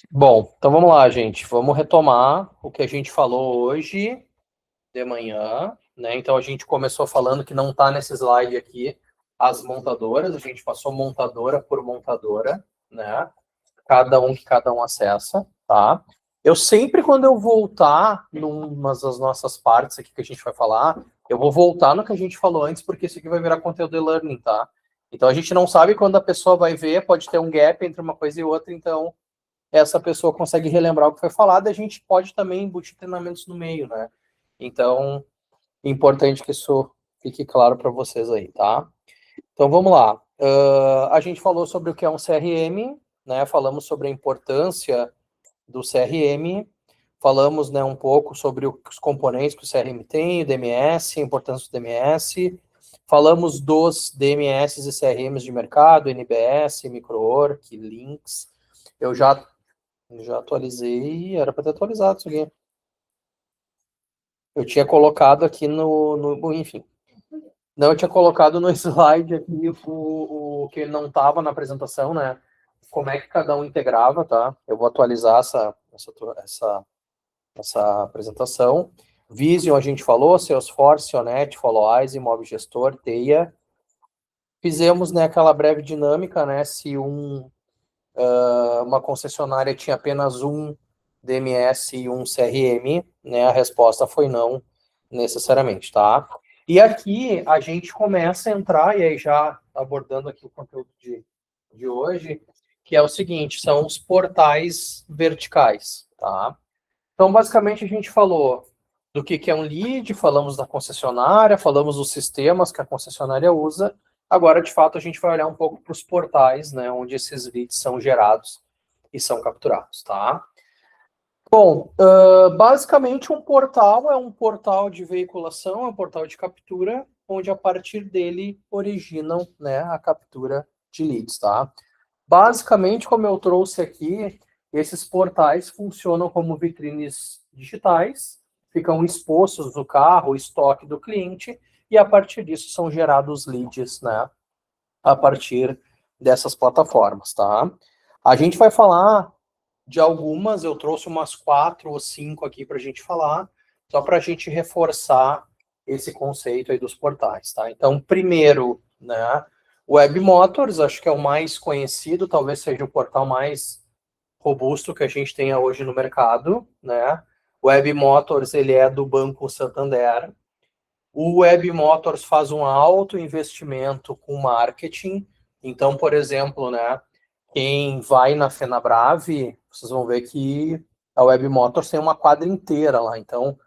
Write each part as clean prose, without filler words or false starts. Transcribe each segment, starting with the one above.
Bom, então vamos lá, gente. Vamos retomar o que a gente falou hoje de manhã, né? Então a gente começou falando que não está nesse slide aqui as montadoras, a gente passou montadora por montadora, né? Cada um acessa, tá? Eu sempre, quando eu voltar numa das nossas partes aqui que a gente vai falar, eu vou voltar no que a gente falou antes, porque isso aqui vai virar conteúdo de learning, tá? Então a gente não sabe quando a pessoa vai ver, pode ter um gap entre uma coisa e outra, então essa pessoa consegue relembrar o que foi falado, e a gente pode também embutir treinamentos no meio, né? Então, é importante que isso fique claro para vocês aí, tá? Então, vamos lá. A gente falou sobre o que é um CRM, né? Falamos sobre a importância do CRM, falamos, né, um pouco sobre os componentes que o CRM tem, o DMS, a importância do DMS, falamos dos DMS e CRMs de mercado, NBS, MicroOrc, Links. Eu já atualizei, era para ter atualizado isso aqui. Eu tinha colocado aqui enfim. Não, eu tinha colocado no slide aqui o que não estava na apresentação, né? Como é que cada um integrava, tá? Eu vou atualizar essa apresentação. Vision a gente falou, Salesforce, Onet, Followize, Mob Gestor, Teia. Fizemos, né, aquela breve dinâmica, né? Se uma concessionária tinha apenas um DMS e um CRM, né? A resposta foi não, necessariamente, tá? E aqui a gente começa a entrar, e aí já abordando aqui o conteúdo de hoje, que é o seguinte, são os portais verticais, tá? Então, basicamente, a gente falou do que é um lead, falamos da concessionária, falamos dos sistemas que a concessionária usa. Agora, de fato, a gente vai olhar um pouco para os portais, né, onde esses leads são gerados e são capturados, tá? Bom, basicamente um portal é um portal de veiculação, é um portal de captura, onde a partir dele originam, né, a captura de leads, tá? Basicamente, como eu trouxe aqui, esses portais funcionam como vitrines digitais, ficam expostos no carro, o estoque do cliente, e a partir disso são gerados leads, né, a partir dessas plataformas, tá? A gente vai falar de algumas, eu trouxe umas 4 ou 5 aqui para a gente falar, só para a gente reforçar esse conceito aí dos portais, tá? Então, primeiro, né, Web Motors, acho que é o mais conhecido, talvez seja o portal mais robusto que a gente tenha hoje no mercado, né? O Web Motors, ele é do Banco Santander. O Web Motors faz um alto investimento com marketing. Então, por exemplo, né, quem vai na Fenabrave, vocês vão ver que a Web Motors tem uma quadra inteira lá. Então,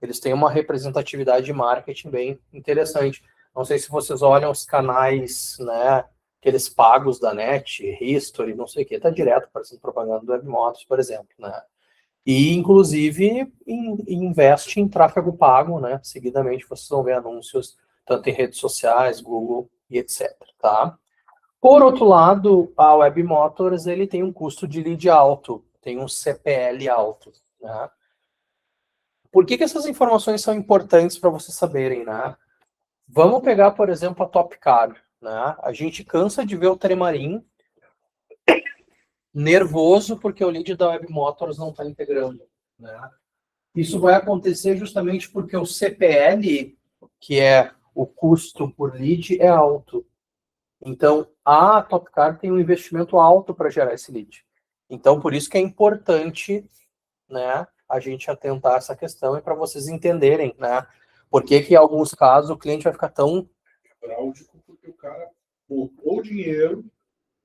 eles têm uma representatividade de marketing bem interessante. Não sei se vocês olham os canais, né, aqueles pagos da NET, History, não sei o que, tá direto aparecendo propaganda do Web Motors, por exemplo, né? E, inclusive, investe em tráfego pago, né? Seguidamente, vocês vão ver anúncios, tanto em redes sociais, Google e etc, tá? Por outro lado, a Web Motors, ele tem um custo de lead alto, tem um CPL alto, né? Por que essas informações são importantes para vocês saberem, né? Vamos pegar, por exemplo, a Top Car, né? A gente cansa de ver o Tremarin nervoso porque o lead da Web Motors não está integrando, né? Isso vai acontecer justamente porque o CPL, que é o custo por lead, é alto. Então, a Topcar tem um investimento alto para gerar esse lead. Então, por isso que é importante, né, a gente atentar essa questão e para vocês entenderem, né, por que que em alguns casos o cliente vai ficar tão Náutico, porque o cara poupou dinheiro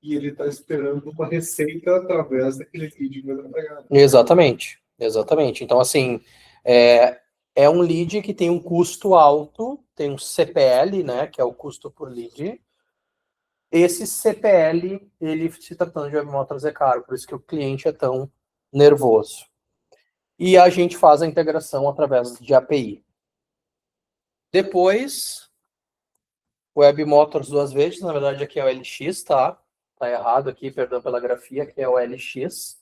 e ele está esperando uma receita através daquele lead que vai entregar. Exatamente, exatamente. Então, assim, é um lead que tem um custo alto, tem um CPL, né, que é o custo por lead. Esse CPL, ele se tratando de Web Motors é caro, por isso que o cliente é tão nervoso. E a gente faz a integração através de API. Depois, Web Motors duas vezes, na verdade aqui é o LX, tá? Tá errado aqui, perdão pela grafia, que é o LX.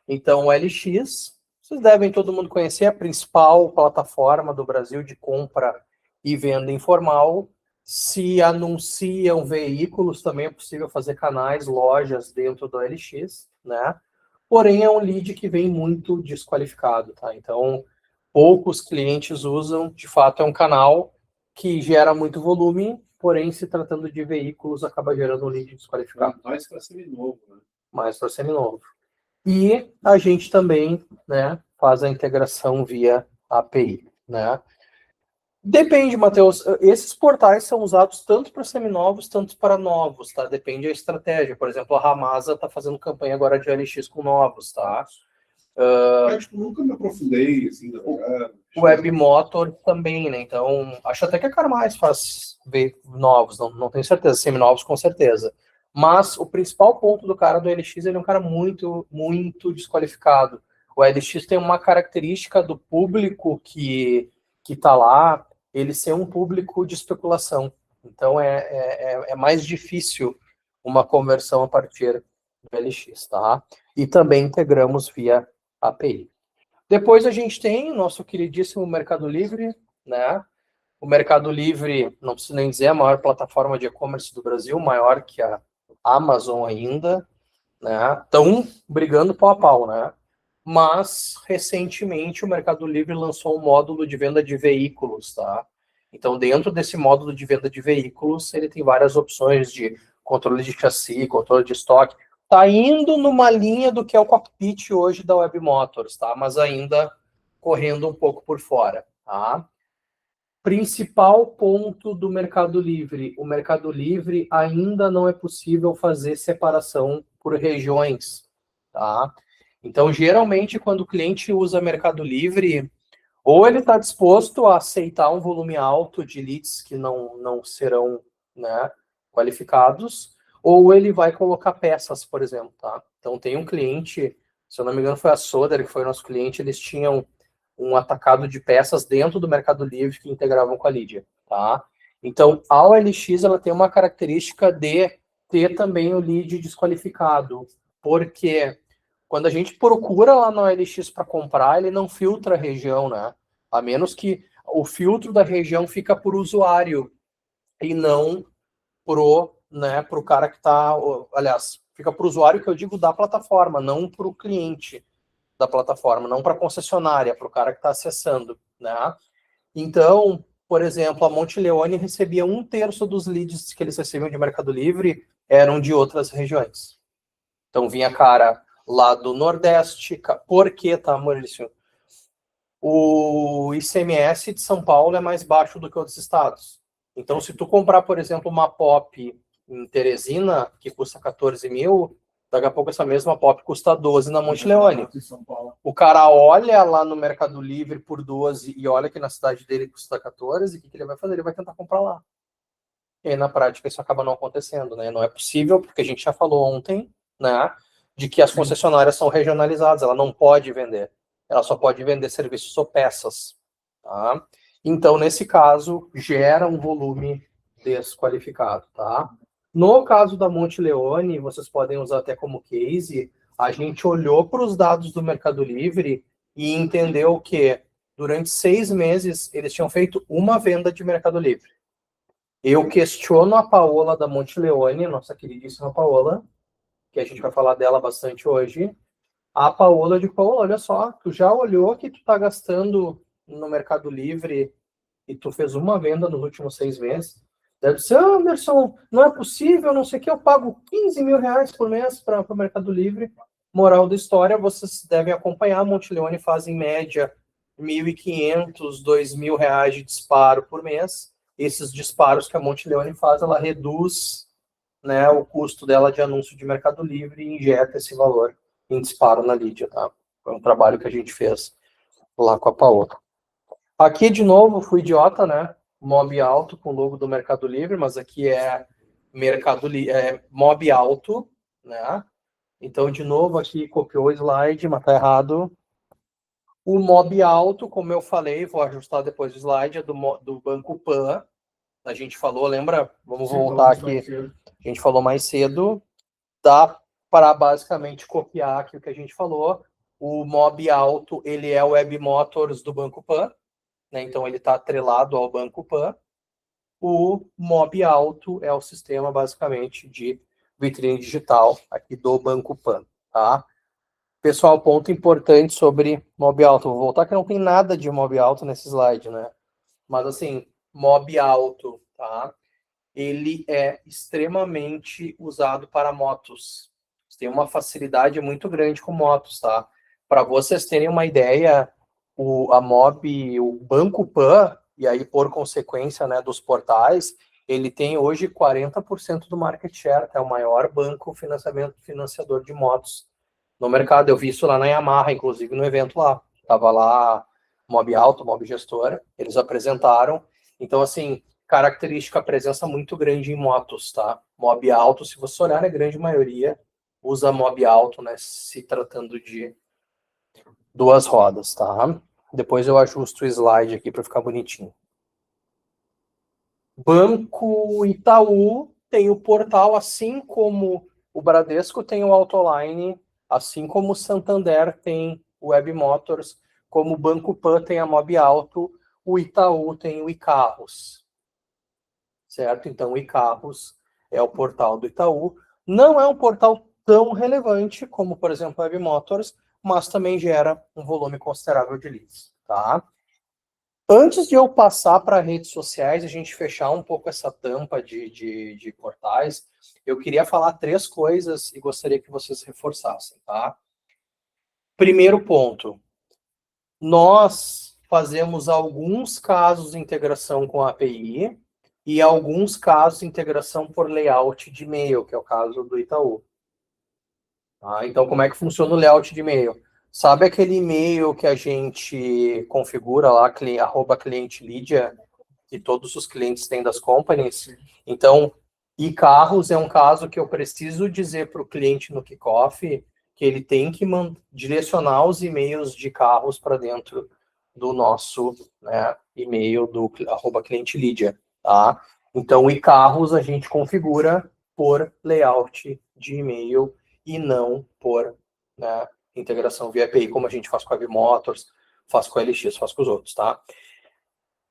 Então, o LX, vocês devem todo mundo conhecer, a principal plataforma do Brasil de compra e venda informal. Se anunciam veículos, também é possível fazer canais, lojas dentro do LX, né? porém é um lead que vem muito desqualificado, tá? Então, poucos clientes usam, de fato é um canal que gera muito volume, porém, se tratando de veículos, acaba gerando um lead desqualificado. Mais para seminovo, né? Mais para seminovo. E a gente também, né, faz a integração via API, né? Depende, Matheus. Esses portais são usados tanto para seminovos, tanto para novos, tá? Depende da estratégia. Por exemplo, a Ramasa está fazendo campanha agora de OLX com novos, tá? Eu nunca me aprofundei, assim, na verdade. O Webmotor também, né? Então, acho até que a Carmais faz ver novos, não tenho certeza, seminovos com certeza. Mas o principal ponto do cara do OLX, ele é um cara muito, muito desqualificado. O OLX tem uma característica do público que está lá, ele ser um público de especulação. Então, é mais difícil uma conversão a partir do OLX, tá? E também integramos via API. Depois a gente tem o nosso queridíssimo Mercado Livre, né? O Mercado Livre, não preciso nem dizer, é a maior plataforma de e-commerce do Brasil, maior que a Amazon ainda, né? Estão brigando pau a pau, né? Mas, recentemente, o Mercado Livre lançou um módulo de venda de veículos, tá? Então, dentro desse módulo de venda de veículos, ele tem várias opções de controle de chassi, controle de estoque. Tá indo numa linha do que é o cockpit hoje da Web Motors, tá? Mas ainda correndo um pouco por fora, tá? Principal ponto do Mercado Livre. O Mercado Livre ainda não é possível fazer separação por regiões, tá? Então, geralmente, quando o cliente usa Mercado Livre, ou ele está disposto a aceitar um volume alto de leads que não serão, né, qualificados, ou ele vai colocar peças, por exemplo, tá? Então, tem um cliente, se eu não me engano foi a Soder, que foi nosso cliente, eles tinham um atacado de peças dentro do Mercado Livre que integravam com a Lídia, tá? Então, a OLX, ela tem uma característica de ter também o lead desqualificado, porque quando a gente procura lá no OLX para comprar, ele não filtra a região, né? A menos que o filtro da região fica por usuário e não pro cara que está, aliás, fica para o usuário que eu digo da plataforma, não para o cliente da plataforma, não para a concessionária, para o cara que está acessando, né? Então, por exemplo, a Monte Leone recebia 1/3 dos leads que eles recebiam de Mercado Livre eram de outras regiões. Então vinha cara lá do Nordeste. Por que, tá, Maurício? O ICMS de São Paulo é mais baixo do que outros estados. Então, se tu comprar, por exemplo, uma POP em Teresina, que custa 14 mil, daqui a pouco essa mesma POP custa 12 na Monte Leone. O cara olha lá no Mercado Livre por 12 e olha que na cidade dele custa 14, o que ele vai fazer? Ele vai tentar comprar lá. E aí, na prática, isso acaba não acontecendo, né? Não é possível, porque a gente já falou ontem, né, de que as concessionárias são regionalizadas, ela não pode vender. Ela só pode vender serviços ou peças, tá? Então, nesse caso, gera um volume desqualificado, tá? No caso da Monte Leone, vocês podem usar até como case, a gente olhou para os dados do Mercado Livre e entendeu que durante 6 meses eles tinham feito uma venda de Mercado Livre. Eu questiono a Paola da Monte Leone, nossa queridíssima Paola, que a gente vai falar dela bastante hoje. A Paola, eu digo, Paola, olha só, tu já olhou que tu tá gastando no Mercado Livre e tu fez uma venda nos últimos 6 meses? Deve dizer, Anderson, não é possível, não sei o que, eu pago 15 mil reais por mês para o Mercado Livre. Moral da história, vocês devem acompanhar, a Monte Leone faz em média 1.500, 2.000 reais de disparo por mês. Esses disparos que a Monte Leone faz, ela reduz, né, o custo dela de anúncio de Mercado Livre e injeta esse valor em disparo na Lídia, tá? Foi um trabalho que a gente fez lá com a Paola. Aqui, de novo, fui idiota, né? Mob alto com o logo do Mercado Livre, mas aqui é Mob alto, né? Então, de novo, aqui copiou o slide, mas tá errado. O Mob alto, como eu falei, vou ajustar depois o slide, é do Banco Pan. A gente falou, lembra? Vamos voltar aqui. A gente falou mais cedo. Dá para basicamente copiar aqui o que a gente falou. O Mob alto, ele é o Web Motors do Banco Pan, né? Então ele está atrelado ao Banco Pan. O Mob alto é o sistema basicamente de vitrine digital aqui do Banco Pan, tá? Pessoal, ponto importante sobre mob alto. Vou voltar que não tem nada de mob alto nesse slide, né? Mas assim, mob alto, tá? Ele é extremamente usado para motos. Tem uma facilidade muito grande com motos, tá? Para vocês terem uma ideia, a mob, o Banco Pan, e aí por consequência, né, dos portais, ele tem hoje 40% do market share, é o maior banco financiador de motos no mercado. Eu vi isso lá na Yamaha, inclusive no evento lá. Tava lá Mob Alto, Mob Gestora, eles apresentaram. Então, assim, característica, presença muito grande em motos, tá? Mob Alto, se você olhar, a grande maioria usa Mob Alto, né? Se tratando de duas rodas, tá? Depois eu ajusto o slide aqui para ficar bonitinho. Banco Itaú tem o portal, assim como o Bradesco tem o Autoline, assim como o Santander tem o Web Motors, como o Banco Pan tem a Mob Alto, o Itaú tem o iCarros. Certo? Então, o iCarros é o portal do Itaú. Não é um portal tão relevante como, por exemplo, o Web Motors, mas também gera um volume considerável de leads, tá? Antes de eu passar para redes sociais, a gente fechar um pouco essa tampa de portais, eu queria falar 3 coisas e gostaria que vocês reforçassem, tá? Primeiro ponto, nós fazemos alguns casos de integração com a API e alguns casos de integração por layout de e-mail, que é o caso do Itaú. Tá? Então, como é que funciona o layout de e-mail? Sabe aquele e-mail que a gente configura lá, @clientelydia, que todos os clientes têm das companies? Então, iCarros é um caso que eu preciso dizer para o cliente no kickoff que ele tem que direcionar os e-mails de carros para dentro do nosso, né, e-mail do @clientelydia, tá? Então, iCarros a gente configura por layout de e-mail e não por, né, integração via API, como a gente faz com a Webmotors, faz com a LX, faz com os outros, tá?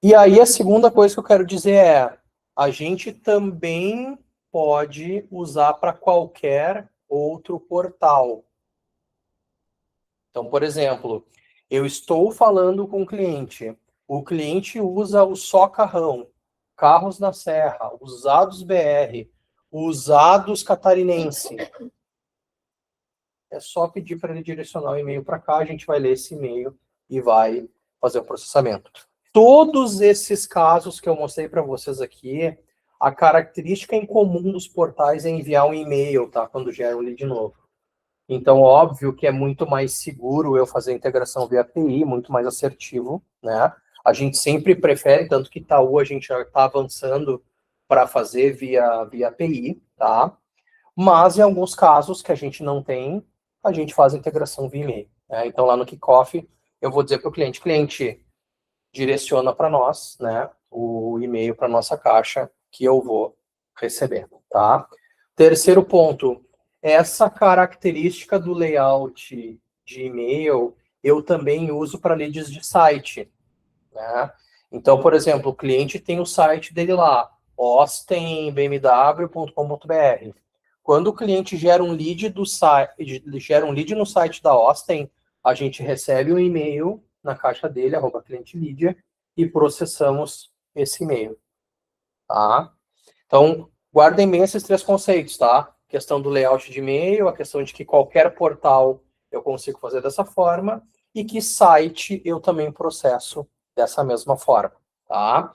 E aí a segunda coisa que eu quero dizer é, a gente também pode usar para qualquer outro portal. Então, por exemplo, eu estou falando com o cliente usa o Só Carrão, Carros na Serra, Usados BR, Usados Catarinense. É só pedir para ele direcionar o e-mail para cá, a gente vai ler esse e-mail e vai fazer o processamento. Todos esses casos que eu mostrei para vocês aqui, a característica em comum dos portais é enviar um e-mail, tá? Quando gera um lead novo. Então, óbvio que é muito mais seguro eu fazer a integração via API, muito mais assertivo, né? A gente sempre prefere, tanto que Itaú a gente já está avançando para fazer via API, tá? Mas em alguns casos que a gente não tem, a gente faz a integração via e-mail, né? Então, lá no kickoff, eu vou dizer para o cliente, direciona para nós, né, o e-mail para nossa caixa que eu vou receber, tá? Terceiro ponto, essa característica do layout de e-mail eu também uso para leads de site, né? Então, por exemplo, o cliente tem o site dele lá, austenbmw.com.br. Quando o cliente gera um lead no site da Austen, a gente recebe um e-mail na caixa dele, @clientelydia, e processamos esse e-mail, tá? Então, guardem bem esses 3 conceitos, tá? A questão do layout de e-mail, a questão de que qualquer portal eu consigo fazer dessa forma, e que site eu também processo dessa mesma forma, tá?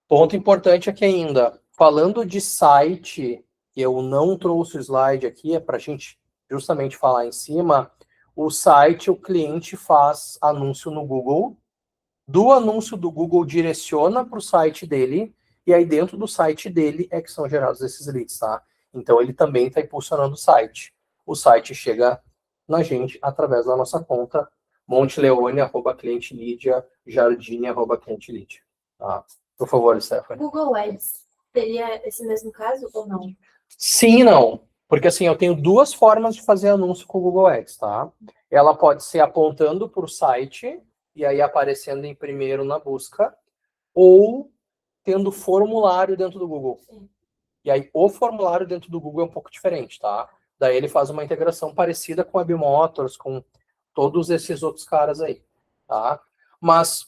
Ponto importante aqui ainda, falando de site, eu não trouxe o slide aqui, é para a gente justamente falar em cima. O site, o cliente faz anúncio no Google, do anúncio do Google direciona para o site dele, e aí dentro do site dele é que são gerados esses leads, tá? Então ele também está impulsionando o site. O site chega na gente através da nossa conta Monteleone, @clientelydia, Jardine, @clientelydia, tá? Por favor, Stephanie. Google Ads teria esse mesmo caso ou não? Sim e não. Porque assim, eu tenho 2 formas de fazer anúncio com o Google Ads, tá? Ela pode ser apontando para o site e aí aparecendo em primeiro na busca, ou tendo formulário dentro do Google. Sim. E aí o formulário dentro do Google é um pouco diferente, tá? Daí ele faz uma integração parecida com a Webmotors, com todos esses outros caras aí, tá? Mas,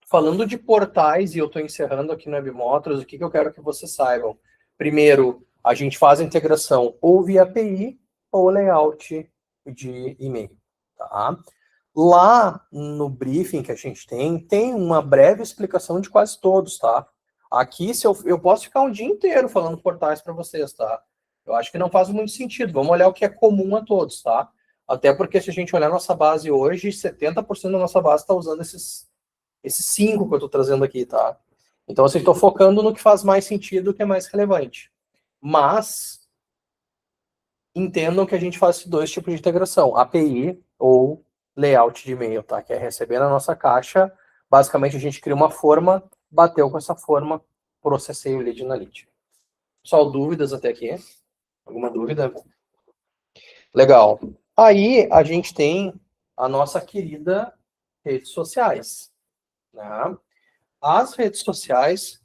falando de portais, e eu estou encerrando aqui no Webmotors, o que eu quero que vocês saibam? Primeiro, a gente faz a integração ou via API ou layout de e-mail, tá? Lá no briefing que a gente tem uma breve explicação de quase todos, tá? Aqui, se eu posso ficar um dia inteiro falando portais para vocês, tá? Eu acho que não faz muito sentido. Vamos olhar o que é comum a todos, tá? Até porque se a gente olhar a nossa base hoje, 70% da nossa base está usando esses 5 que eu estou trazendo aqui, tá? Então, assim, estou focando no que faz mais sentido, o que é mais relevante. Mas, entendam que a gente faz 2 tipos de integração, API ou layout de e-mail, tá? Que é receber na nossa caixa, basicamente a gente cria uma forma, bateu com essa forma, processei o lead na lead. Só dúvidas até aqui? Alguma dúvida? Legal. Aí a gente tem a nossa querida redes sociais, né? As redes sociais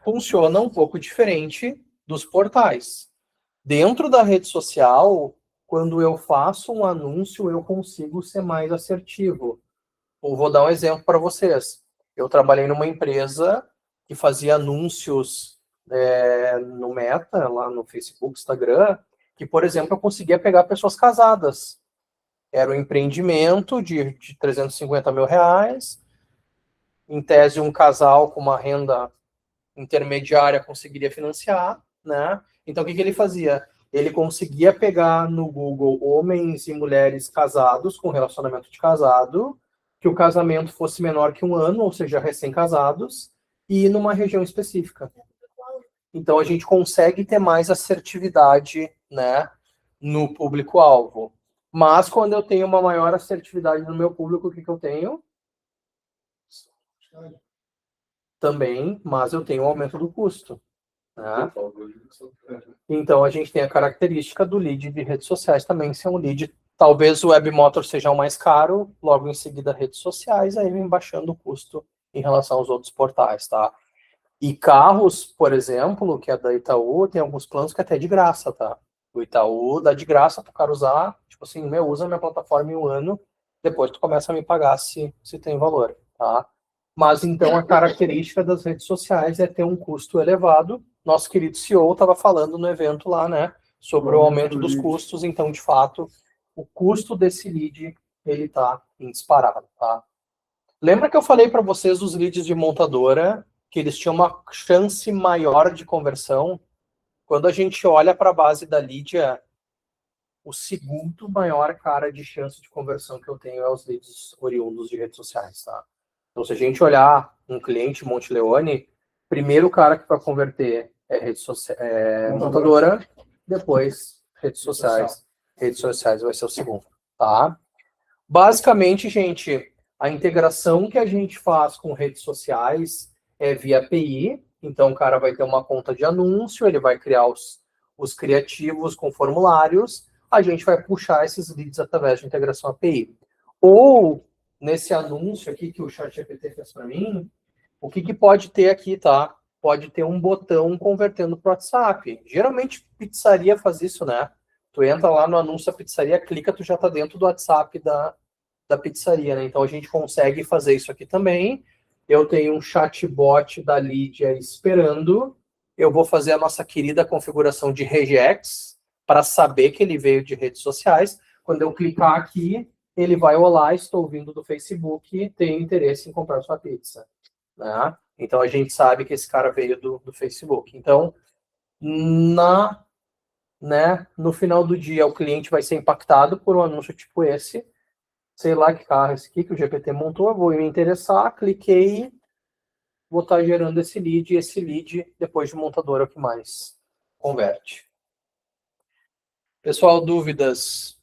funcionam um pouco diferente dos portais. Dentro da rede social, quando eu faço um anúncio, eu consigo ser mais assertivo. Eu vou dar um exemplo para vocês. Eu trabalhei numa empresa que fazia anúncios no Meta, lá no Facebook, Instagram, que, por exemplo, eu conseguia pegar pessoas casadas. Era um empreendimento de 350 mil reais. Em tese, um casal com uma renda intermediária conseguiria financiar, né? Então, o que ele fazia? Ele conseguia pegar no Google homens e mulheres casados, com relacionamento de casado, que o casamento fosse menor que 1 ano, ou seja, recém-casados, e numa região específica. Então, a gente consegue ter mais assertividade, né, no público-alvo. Mas, quando eu tenho uma maior assertividade no meu público, o que eu tenho? Também, mas eu tenho um aumento do custo. Né? Então, a gente tem a característica do lead de redes sociais também ser um lead. Talvez o Webmotor seja o mais caro, logo em seguida redes sociais, aí vem baixando o custo em relação aos outros portais, tá? E carros, por exemplo, que é da Itaú, tem alguns planos que é até de graça, tá? O Itaú dá de graça para o cara usar, tipo assim, usa minha plataforma em 1 ano, depois tu começa a me pagar se tem valor, tá? Mas então a característica das redes sociais é ter um custo elevado. Nosso querido CEO estava falando no evento lá, né, sobre o aumento dos custos, então, de fato, o custo desse lead, ele está em disparado, tá? Lembra que eu falei para vocês dos leads de montadora, que eles tinham uma chance maior de conversão? Quando a gente olha para a base da Lídia, o segundo maior cara de chance de conversão que eu tenho é os leads oriundos de redes sociais, tá? Então, se a gente olhar um cliente Monteleone, primeiro cara que vai converter é montadora, depois redes sociais. Redes sociais vai ser o segundo, tá? Basicamente, gente, a integração que a gente faz com redes sociais é via API. Então, o cara vai ter uma conta de anúncio, ele vai criar os criativos com formulários, a gente vai puxar esses leads através de integração API. Ou, nesse anúncio aqui que o ChatGPT fez para mim, o que pode ter aqui, tá? Pode ter um botão convertendo para o WhatsApp. Geralmente, pizzaria faz isso, né? Tu entra lá no anúncio da pizzaria, clica, tu já está dentro do WhatsApp da pizzaria, né? Então, a gente consegue fazer isso aqui também. Eu tenho um chatbot da Lídia esperando. Eu vou fazer a nossa querida configuração de regex para saber que ele veio de redes sociais. Quando eu clicar aqui, ele vai, olá, estou vindo do Facebook, tenho interesse em comprar sua pizza. Né? Então, a gente sabe que esse cara veio do Facebook. Então, no final do dia, o cliente vai ser impactado por um anúncio tipo esse. Sei lá que carro é esse aqui que o GPT montou, eu vou me interessar, cliquei, vou estar gerando esse lead, e esse lead, depois de montador, é o que mais converte. Pessoal, dúvidas?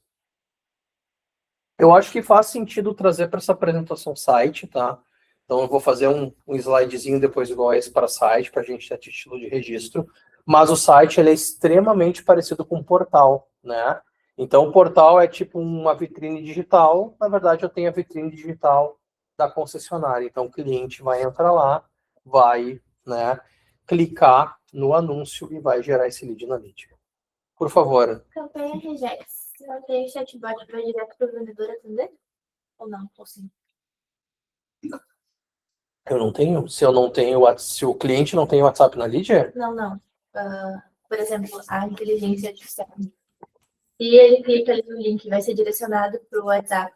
Eu acho que faz sentido trazer para essa apresentação site, tá? Então, eu vou fazer um slidezinho depois igual a esse para site, para a gente ter título de registro. Mas o site ele é extremamente parecido com um portal, né? Então, o portal é tipo uma vitrine digital. Na verdade, eu tenho a vitrine digital da concessionária. Então, o cliente vai entrar lá, vai, né, clicar no anúncio e vai gerar esse lead na lead. Por favor. Campanha regex. Se não tem chatbot, vai direto para o vendedor atender? Ou não? Ou sim? Eu não tenho. Se eu não tenho, se o cliente não tem WhatsApp na lead, Não. Por exemplo, a inteligência artificial. E ele clica ali no link, vai ser direcionado para o WhatsApp.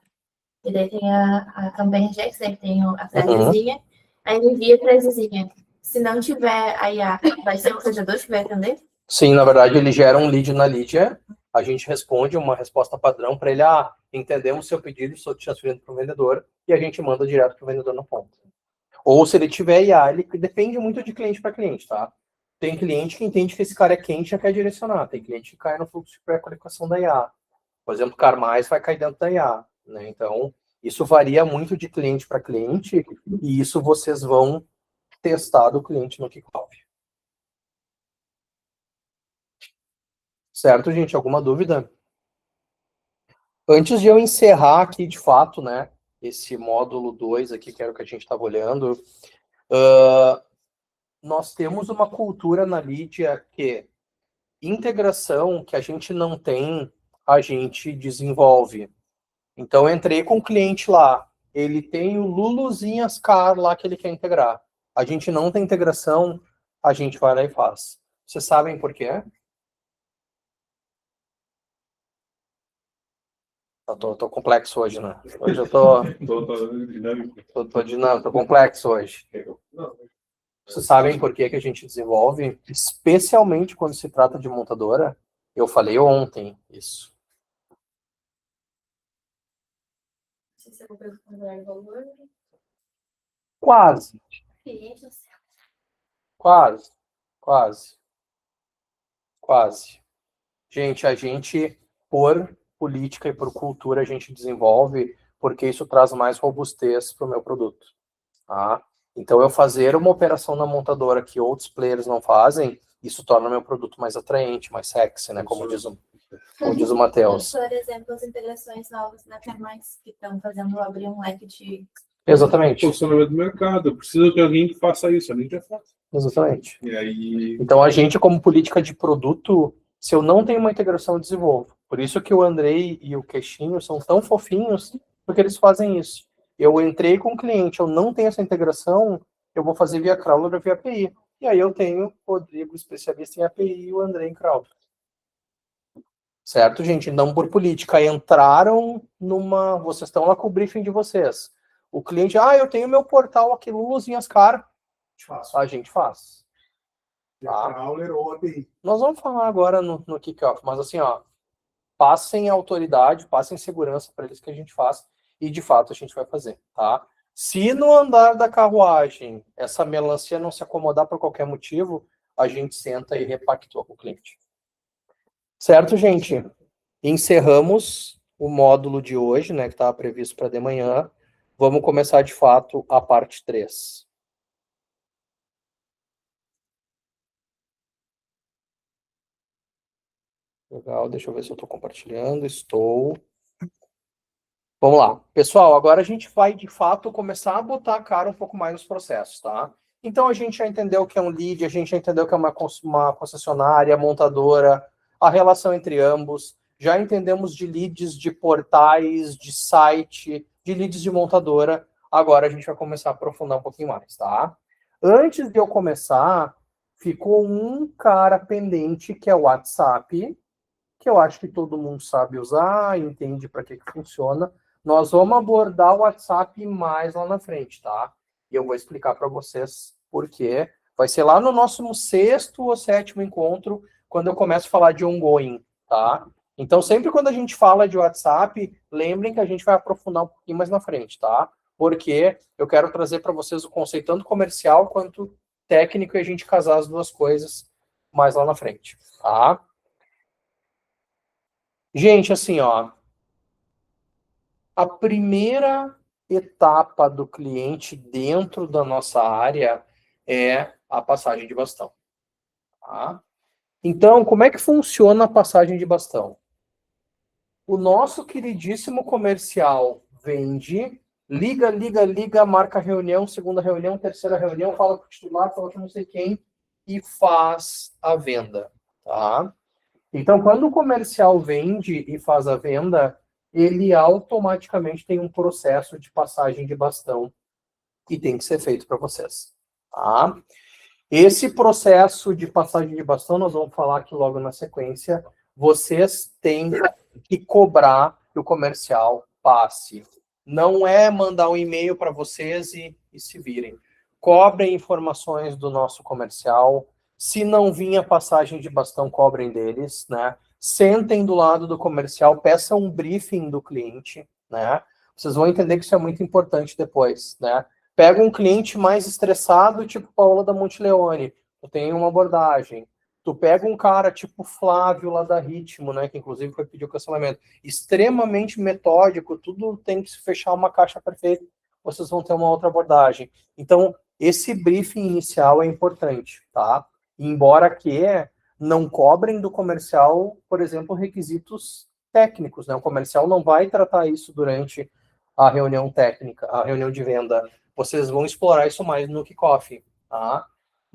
E daí tem a campanha regex, aí tem a frasezinha, aí ele envia a frasezinha. Se não tiver a IA, vai ser o vendedor que vai atender? sim, na verdade, ele gera um lead na lead, a gente responde uma resposta padrão para ele, entendemos seu pedido, estou te transferindo para o vendedor, e a gente manda direto para o vendedor na ponta. Ou se ele tiver IA, ele depende muito de cliente para cliente, tá? Tem cliente que entende que esse cara é quente e já quer direcionar, tem cliente que cai no fluxo de pré-qualificação da IA. Por exemplo, Carmais vai cair dentro da IA, né? Então, isso varia muito de cliente para cliente, e isso vocês vão testar do cliente no kickoff. Certo, gente? Alguma dúvida? Antes de eu encerrar aqui, de fato, né, esse módulo 2 aqui, que era o que a gente estava olhando, nós temos uma cultura na Lídia que integração que a gente não tem, a gente desenvolve. Então, eu entrei com o cliente lá, ele tem o Luluzinhas Car lá que ele quer integrar. A gente não tem integração, a gente vai lá e faz. Vocês sabem por quê? Eu tô complexo hoje, né? Hoje eu tô dinâmico. tô dinâmico, tô complexo hoje. Vocês sabem por que que a gente desenvolve? Especialmente quando se trata de montadora. Eu falei ontem isso. Se você comprou com valor, Quase, cliente, não sei. quase. Gente, a gente, por política e por cultura, a gente desenvolve porque isso traz mais robustez para o meu produto. Tá? Então, eu fazer uma operação na montadora que outros players não fazem, isso torna o meu produto mais atraente, mais sexy, né? Como diz o Matheus. Por exemplo, as integrações novas da Carmais, que estão fazendo abrir um leque de... Exatamente. Funcionamento do mercado. Eu preciso de alguém que faça isso, a gente já faz. Exatamente. E aí... Então, a gente, como política de produto, se eu não tenho uma integração, eu desenvolvo. Por isso que o Andrei e o Queixinho são tão fofinhos, porque eles fazem isso. Eu entrei com o cliente, eu não tenho essa integração, eu vou fazer via crawler ou via API. E aí eu tenho o Rodrigo, especialista em API, e o André em crawler. Certo, gente? Então, por política, entraram numa... Vocês estão lá com o briefing de vocês. O cliente, eu tenho meu portal aqui, Luluzinhas Car. A gente faz. Tá? Crawler ou API. Nós vamos falar agora no kickoff, mas assim, passem autoridade, passem segurança para eles que a gente faz, e de fato a gente vai fazer, tá? Se no andar da carruagem essa melancia não se acomodar por qualquer motivo, a gente senta e repactua com o cliente. Certo, gente? Encerramos o módulo de hoje, né, que estava previsto para de manhã. Vamos começar de fato a parte 3. Legal, deixa eu ver se eu estou compartilhando. Estou. Vamos lá. Pessoal, agora a gente vai, de fato, começar a botar a cara um pouco mais nos processos, tá? Então, a gente já entendeu o que é um lead, a gente já entendeu o que é uma concessionária, montadora, a relação entre ambos, já entendemos de leads de portais, de site, de leads de montadora. Agora a gente vai começar a aprofundar um pouquinho mais, tá? Antes de eu começar, ficou um cara pendente, que é o WhatsApp, que eu acho que todo mundo sabe usar, entende para que funciona. Nós vamos abordar o WhatsApp mais lá na frente, tá? E eu vou explicar para vocês por quê. Vai ser lá no nosso 6º ou 7º encontro, quando eu começo a falar de ongoing, tá? Então, sempre quando a gente fala de WhatsApp, lembrem que a gente vai aprofundar um pouquinho mais na frente, tá? Porque eu quero trazer para vocês o conceito tanto comercial quanto técnico e a gente casar as duas coisas mais lá na frente, tá? Gente, assim, a primeira etapa do cliente dentro da nossa área é a passagem de bastão. Tá? Então, como é que funciona a passagem de bastão? O nosso queridíssimo comercial vende, liga, marca reunião, segunda reunião, terceira reunião, fala com o titular, fala com não sei quem e faz a venda. Tá? Então, quando o comercial vende e faz a venda, ele automaticamente tem um processo de passagem de bastão que tem que ser feito para vocês. Tá? Esse processo de passagem de bastão, nós vamos falar aqui logo na sequência, vocês têm que cobrar que o comercial passe. Não é mandar um e-mail para vocês e se virem. Cobrem informações do nosso comercial. Se não vinha passagem de bastão, cobrem deles, né? Sentem do lado do comercial, peçam um briefing do cliente, né? Vocês vão entender que isso é muito importante depois, né? Pega um cliente mais estressado, tipo Paola da Monteleone, eu tenho uma abordagem. Tu pega um cara tipo Flávio lá da Ritmo, né, que inclusive foi pedir o cancelamento, extremamente metódico, tudo tem que se fechar uma caixa perfeita, vocês vão ter uma outra abordagem. Então, esse briefing inicial é importante, tá? Embora que não cobrem do comercial, por exemplo, requisitos técnicos, né? O comercial não vai tratar isso durante a reunião técnica, a reunião de venda. Vocês vão explorar isso mais no kickoff, tá?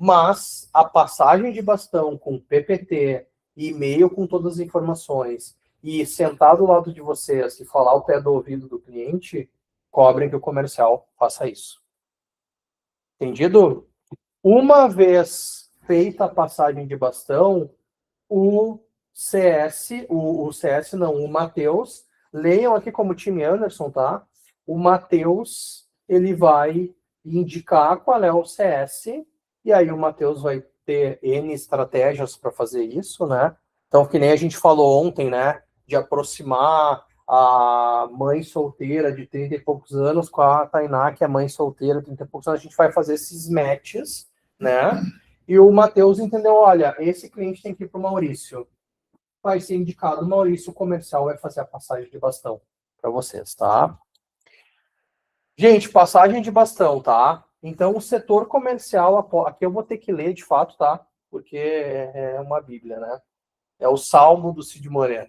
Mas a passagem de bastão com PPT, e-mail com todas as informações e sentar do lado de vocês e falar o pé do ouvido do cliente, cobrem que o comercial faça isso. Entendido? Uma vez feita a passagem de bastão, o Matheus, leiam aqui como time Anderson, tá? O Matheus, ele vai indicar qual é o CS, e aí o Matheus vai ter N estratégias para fazer isso, né? Então, que nem a gente falou ontem, né? De aproximar a mãe solteira de 30 e poucos anos com a Tainá, que é mãe solteira de 30 e poucos anos, a gente vai fazer esses matches, né? E o Matheus entendeu, olha, esse cliente tem que ir para o Maurício. Vai ser indicado o Maurício, o comercial vai fazer a passagem de bastão para vocês, tá? Gente, passagem de bastão, tá? Então, o setor comercial, aqui eu vou ter que ler de fato, tá? Porque é uma bíblia, né? É o Salmo do Cid Moreira.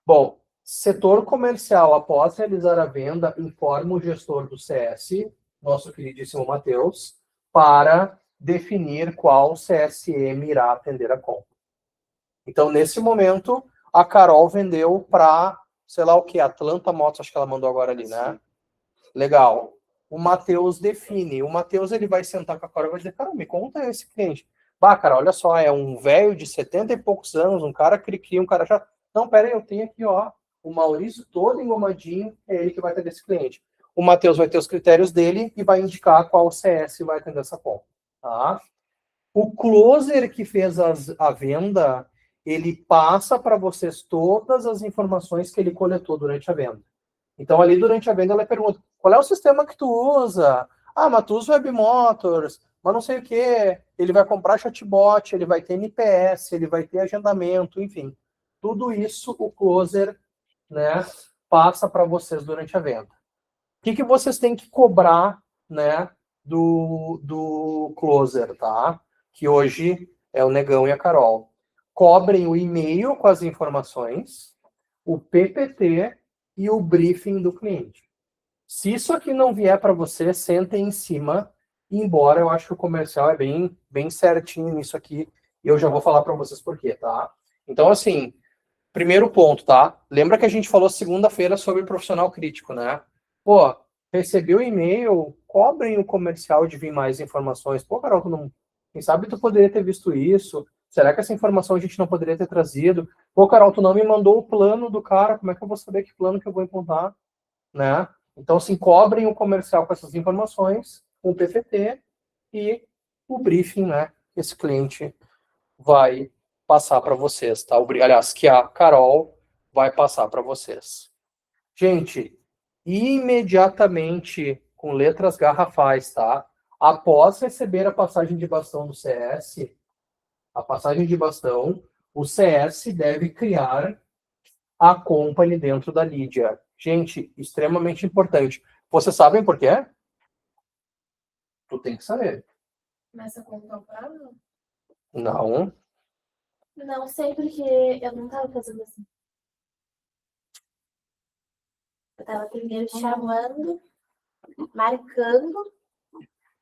Bom, setor comercial, após realizar a venda, informa o gestor do CS, nosso queridíssimo Matheus, para definir qual CSM irá atender a compra. Então, nesse momento, a Carol vendeu para, sei lá o que, Atlanta Motos, acho que ela mandou agora ali, né? Legal. O Matheus define. O Matheus, ele vai sentar com a Carol e vai dizer, cara, me conta esse cliente. Bah, cara, olha só, é um velho de 70 e poucos anos, um cara cri-cri, um cara já... Não, pera aí, eu tenho aqui, ó, o Maurício todo engomadinho, é ele que vai atender esse cliente. O Matheus vai ter os critérios dele e vai indicar qual CS vai atender essa compra, tá? O closer que fez a venda, ele passa para vocês todas as informações que ele coletou durante a venda. Então, ali durante a venda, ela pergunta, qual é o sistema que tu usa? Ah, mas tu usa Webmotors, mas não sei o quê. Ele vai comprar chatbot, ele vai ter NPS, ele vai ter agendamento, enfim. Tudo isso o closer, né, passa para vocês durante a venda. O que vocês têm que cobrar, né, do closer, tá? Que hoje é o Negão e a Carol. Cobrem o e-mail com as informações, o PPT e o briefing do cliente. Se isso aqui não vier para você, sentem em cima e embora. Eu acho que o comercial é bem certinho nisso aqui e eu já vou falar para vocês por quê, tá? Então, assim, primeiro ponto, tá? Lembra que a gente falou segunda-feira sobre profissional crítico, né? Pô, recebi o e-mail, cobrem o comercial de vir mais informações. Pô, Carol, tu não... quem sabe tu poderia ter visto isso? Será que essa informação a gente não poderia ter trazido? Pô, Carol, tu não me mandou o plano do cara, como é que eu vou saber que plano que eu vou implantar? Né? Então, assim, cobrem o comercial com essas informações, o PPT e o briefing, né? Esse cliente vai passar para vocês, tá? Aliás, que a Carol vai passar para vocês. Gente, imediatamente, com letras garrafais, tá? Após receber a passagem de bastão do CS, a passagem de bastão, o CS deve criar a company dentro da Lídia. Gente, extremamente importante. Vocês sabem por quê? Tu tem que saber. Começa a contar o prazo? Não. Não sei, porque eu não tava fazendo assim. Eu tava primeiro chamando, marcando,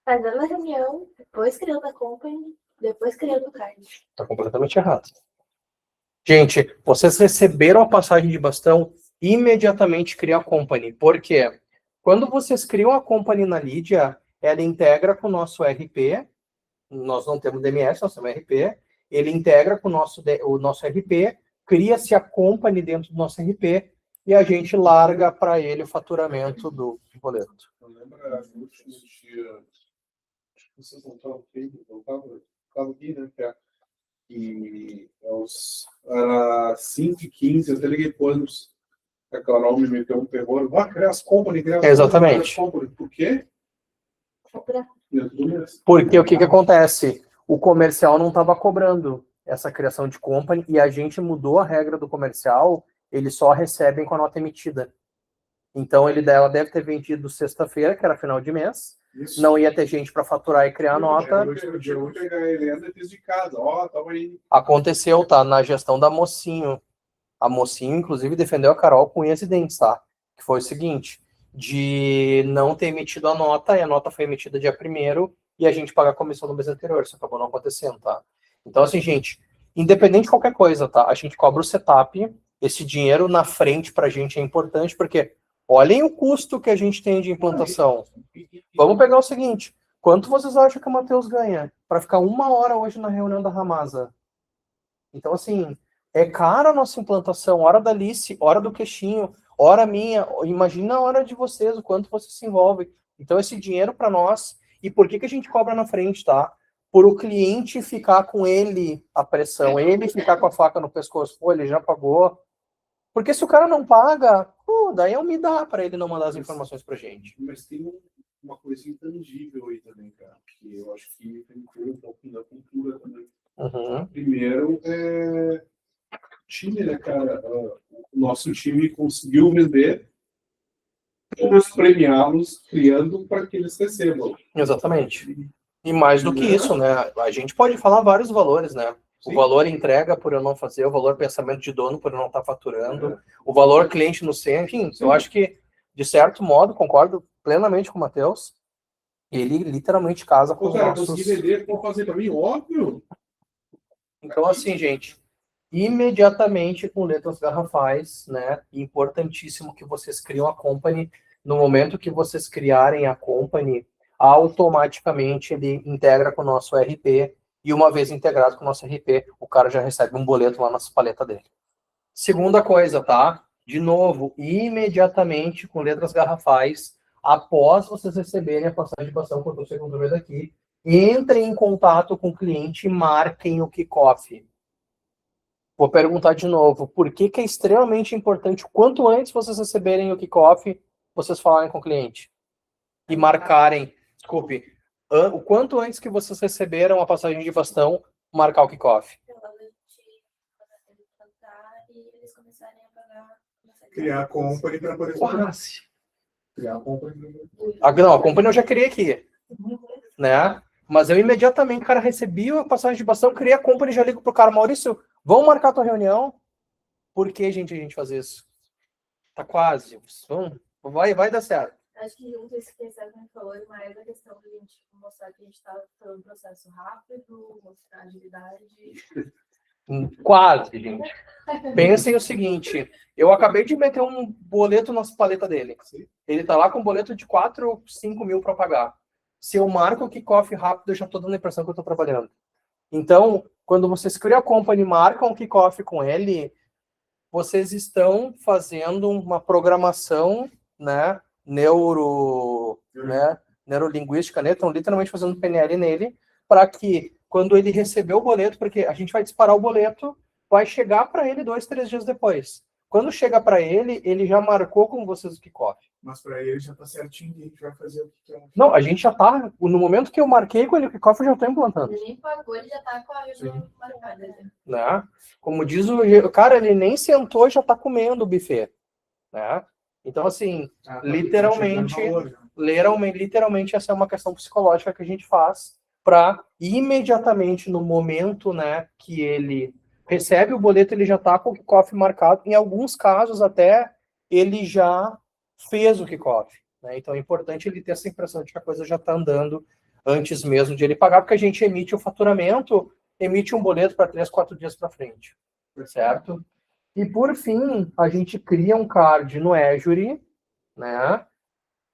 fazendo a reunião, depois criando a company, depois criando o card. Tá completamente errado. Gente, vocês receberam a passagem de bastão, imediatamente cria a company. Por quê? Quando vocês criam a company na Lydia, ela integra com o nosso RP. Nós não temos DMS, nós temos RP. Ele integra com o nosso RP, cria-se a company dentro do nosso RP e a gente larga para ele o faturamento do boleto. Eu lembro no último dia, acho que vocês não estavam aqui, eu estava aqui, né? E era 5h15, eu até liguei para ônibus. A Carol me meteu um terror. Vai criar as company, Exatamente. Por quê? Porque o que acontece? O comercial não estava cobrando essa criação de company e a gente mudou a regra do comercial, eles só recebem com a nota emitida. Então ela deve ter vendido sexta-feira, que era final de mês, Isso. não ia ter gente para faturar e criar a nota. Eu vou pegar ele antes de casa, tava aí. Aconteceu, tá? Na gestão da Mocinho. A Mocinho, inclusive, defendeu a Carol com unhas e dentes, tá? Que foi o seguinte, de não ter emitido a nota, e a nota foi emitida dia 1º, e a gente paga a comissão no mês anterior. Isso acabou não acontecendo, tá? Então, assim, gente, independente de qualquer coisa, tá? A gente cobra o setup, esse dinheiro na frente pra gente é importante, porque olhem o custo que a gente tem de implantação. Vamos pegar o seguinte, quanto vocês acham que o Matheus ganha para ficar 1 hora hoje na reunião da Ramasa? Então, assim, é cara a nossa implantação, hora da Alice, hora do queixinho, hora minha, imagina a hora de vocês, o quanto vocês se envolvem. Então, esse dinheiro para nós, e por que a gente cobra na frente, tá? Por o cliente ficar com ele a pressão, ele ficar com a faca no pescoço, pô, ele já pagou. Porque se o cara não paga, daí é um me dá para ele não mandar as informações pra gente. Mas tem uma coisa intangível aí também, cara, que eu acho que tem que ver um pouquinho da cultura também. Uhum. Primeiro, o time, né, cara? O nosso time conseguiu vender, vamos premiá-los criando para que eles recebam. Exatamente. E mais do que isso, né? A gente pode falar vários valores, né? Sim. O valor entrega por eu não fazer, o valor pensamento de dono por eu não estar faturando, o valor cliente no centro, enfim, eu acho que, de certo modo, concordo plenamente com o Matheus, ele literalmente casa com os Cara, nossos... conseguir vender, pode fazer para mim? Óbvio. Então, assim, gente, imediatamente com letras garrafais, né? Importantíssimo que vocês criam a company. No momento que vocês criarem a company, automaticamente ele integra com o nosso RP. E uma vez integrado com o nosso RP, o cara já recebe um boleto lá na paleta dele. Segunda coisa, tá? De novo, imediatamente com letras garrafais, após vocês receberem a passagem de bastão, quando você segundo vez aqui, entrem em contato com o cliente e marquem o kickoff. Vou perguntar de novo, por que é extremamente importante, quanto antes vocês receberem o kickoff, vocês falarem com o cliente e marcarem, desculpe, o quanto antes que vocês receberam a passagem de bastão, marcar o kickoff. Criar a company para poder Quase. criar a company. Não, a company eu já criei aqui, né? Mas eu imediatamente, cara, recebi a passagem de bastão, criei a company, já ligo pro cara, Maurício, vamos marcar a tua reunião? Por que, gente, a gente faz isso? Tá quase. Vai dar certo. Acho que junto isso que a Stephanie falou, mais a questão de a gente mostrar que a gente está fazendo um processo rápido, mostrar agilidade. Quase, gente. Pensem o seguinte, eu acabei de meter um boleto nas paletas dele. Ele tá lá com um boleto de 4 ou 5 mil para pagar. Se eu marco o kickoff rápido, eu já tô dando a impressão que eu tô trabalhando. Então, quando vocês criam a company e marcam o kickoff com ele, vocês estão fazendo uma programação, né, neurolinguística, né? Estão literalmente fazendo PNL nele, para que quando ele receber o boleto, porque a gente vai disparar o boleto, vai chegar para ele 2, 3 dias depois. Quando chega para ele, ele já marcou com vocês o kickoff. Mas para ele já está certinho, a gente vai fazer o que é. Não, a gente já tá, no momento que eu marquei com ele o kickoff, eu já estou implantando. Ele nem pagou, ele já está com a reunião marcada. Né? Como diz o cara, ele nem sentou e já está comendo o buffet. Né? Então, assim, literalmente, essa é uma questão psicológica que a gente faz para imediatamente, no momento, né, que ele recebe o boleto, ele já está com o kickoff marcado. Em alguns casos, até, ele já fez o kickoff. Né? Então, é importante ele ter essa impressão de que a coisa já está andando antes mesmo de ele pagar, porque a gente emite o faturamento, emite um boleto para 3, 4 dias para frente. certo? E por fim, a gente cria um card no Azure, né?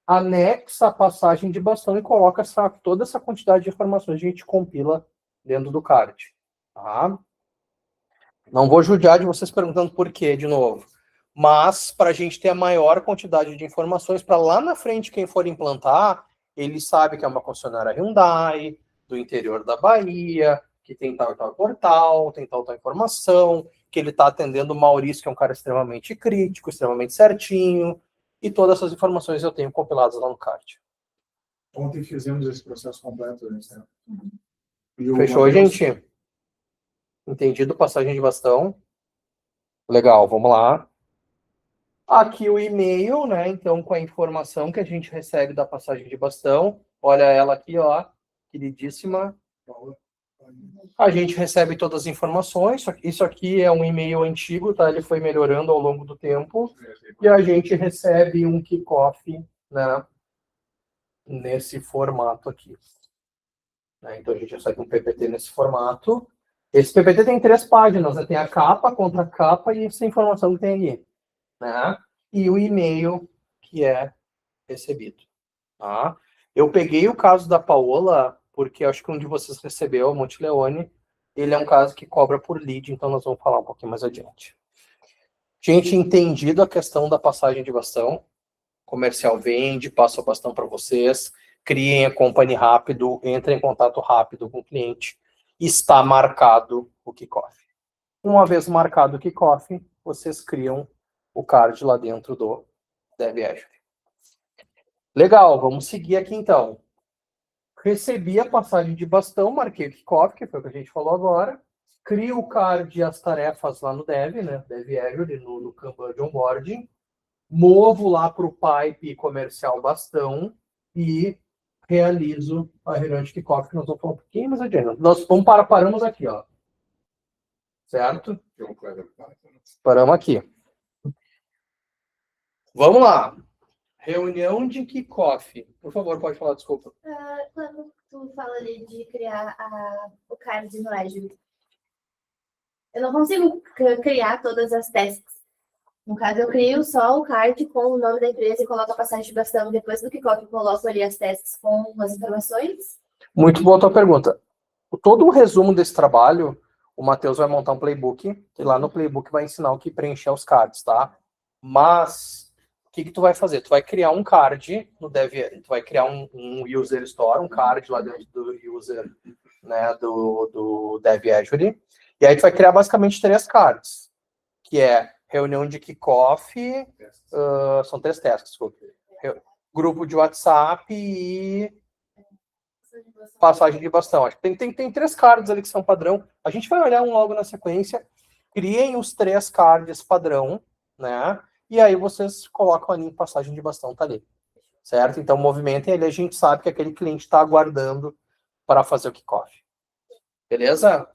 Anexa a passagem de bastão e coloca toda essa quantidade de informações a gente compila dentro do card. Tá? Não vou judiar de vocês perguntando por quê, de novo. Mas, para a gente ter a maior quantidade de informações, para lá na frente, quem for implantar, ele sabe que é uma concessionária Hyundai, do interior da Bahia, que tem tal e tal portal, tem tal informação, que ele está atendendo o Maurício, que é um cara extremamente crítico, extremamente certinho, e todas essas informações eu tenho compiladas lá no card. Ontem fizemos esse processo completo, né? Fechou, gente? Entendido? Passagem de bastão. Legal, vamos lá. Aqui o e-mail, né? Então, com a informação que a gente recebe da passagem de bastão. Olha ela aqui, ó. Queridíssima. A gente recebe todas as informações. Isso aqui é um e-mail antigo, tá? Ele foi melhorando ao longo do tempo. E a gente recebe um kickoff, né? Nesse formato aqui. Então, a gente recebe um PPT nesse formato. Esse PPT tem 3 páginas, né? Tem a capa, contra-capa e essa informação que tem ali. Né? E o e-mail que é recebido. Tá? Eu peguei o caso da Paola, porque acho que um de vocês recebeu, a Montileone. Ele é um caso que cobra por lead, então nós vamos falar um pouquinho mais adiante. Gente, entendido a questão da passagem de bastão, comercial vende, passa o bastão para vocês, criem a company rápido, entrem em contato rápido com o cliente, está marcado o kickoff. Uma vez marcado o kickoff, vocês criam o card lá dentro do Dev Azure. Legal, vamos seguir aqui então. Recebi a passagem de bastão, marquei o kickoff, que foi o que a gente falou agora. Crio o card e as tarefas lá no Dev, né? Dev Azure, no Kanban de onboarding. Movo lá para o pipe comercial bastão e realizo a reunião de kickoff, que nós vamos falar um pouquinho mais adiante. Nós paramos aqui, ó. Certo? Paramos aqui. Vamos lá. Reunião de kickoff. Por favor, pode falar, desculpa. Quando tu fala ali de criar o card no Azure, eu não consigo criar todas as tasks. No caso, eu crio só o card com o nome da empresa e coloco a passagem de bastão. Depois do kickoff, eu coloco ali as tasks com as informações. Muito boa a tua pergunta. Todo o resumo desse trabalho, o Matheus vai montar um playbook, e lá no playbook vai ensinar o que preencher os cards, tá? Mas, o que tu vai fazer? Tu vai criar um card no Dev, tu vai criar um user store, um card lá dentro do user, né, do Dev Azure, e aí tu vai criar basicamente 3 cards, que é reunião de kickoff, são 3 tasks, desculpa. Grupo de WhatsApp e passagem de bastão. Acho que tem 3 cards ali que são padrão. A gente vai olhar um logo na sequência. Criem os 3 cards padrão, né? E aí vocês colocam ali em passagem de bastão, tá ali. Certo? Então, movimentem ele, a gente sabe que aquele cliente está aguardando para fazer o kickoff. Beleza?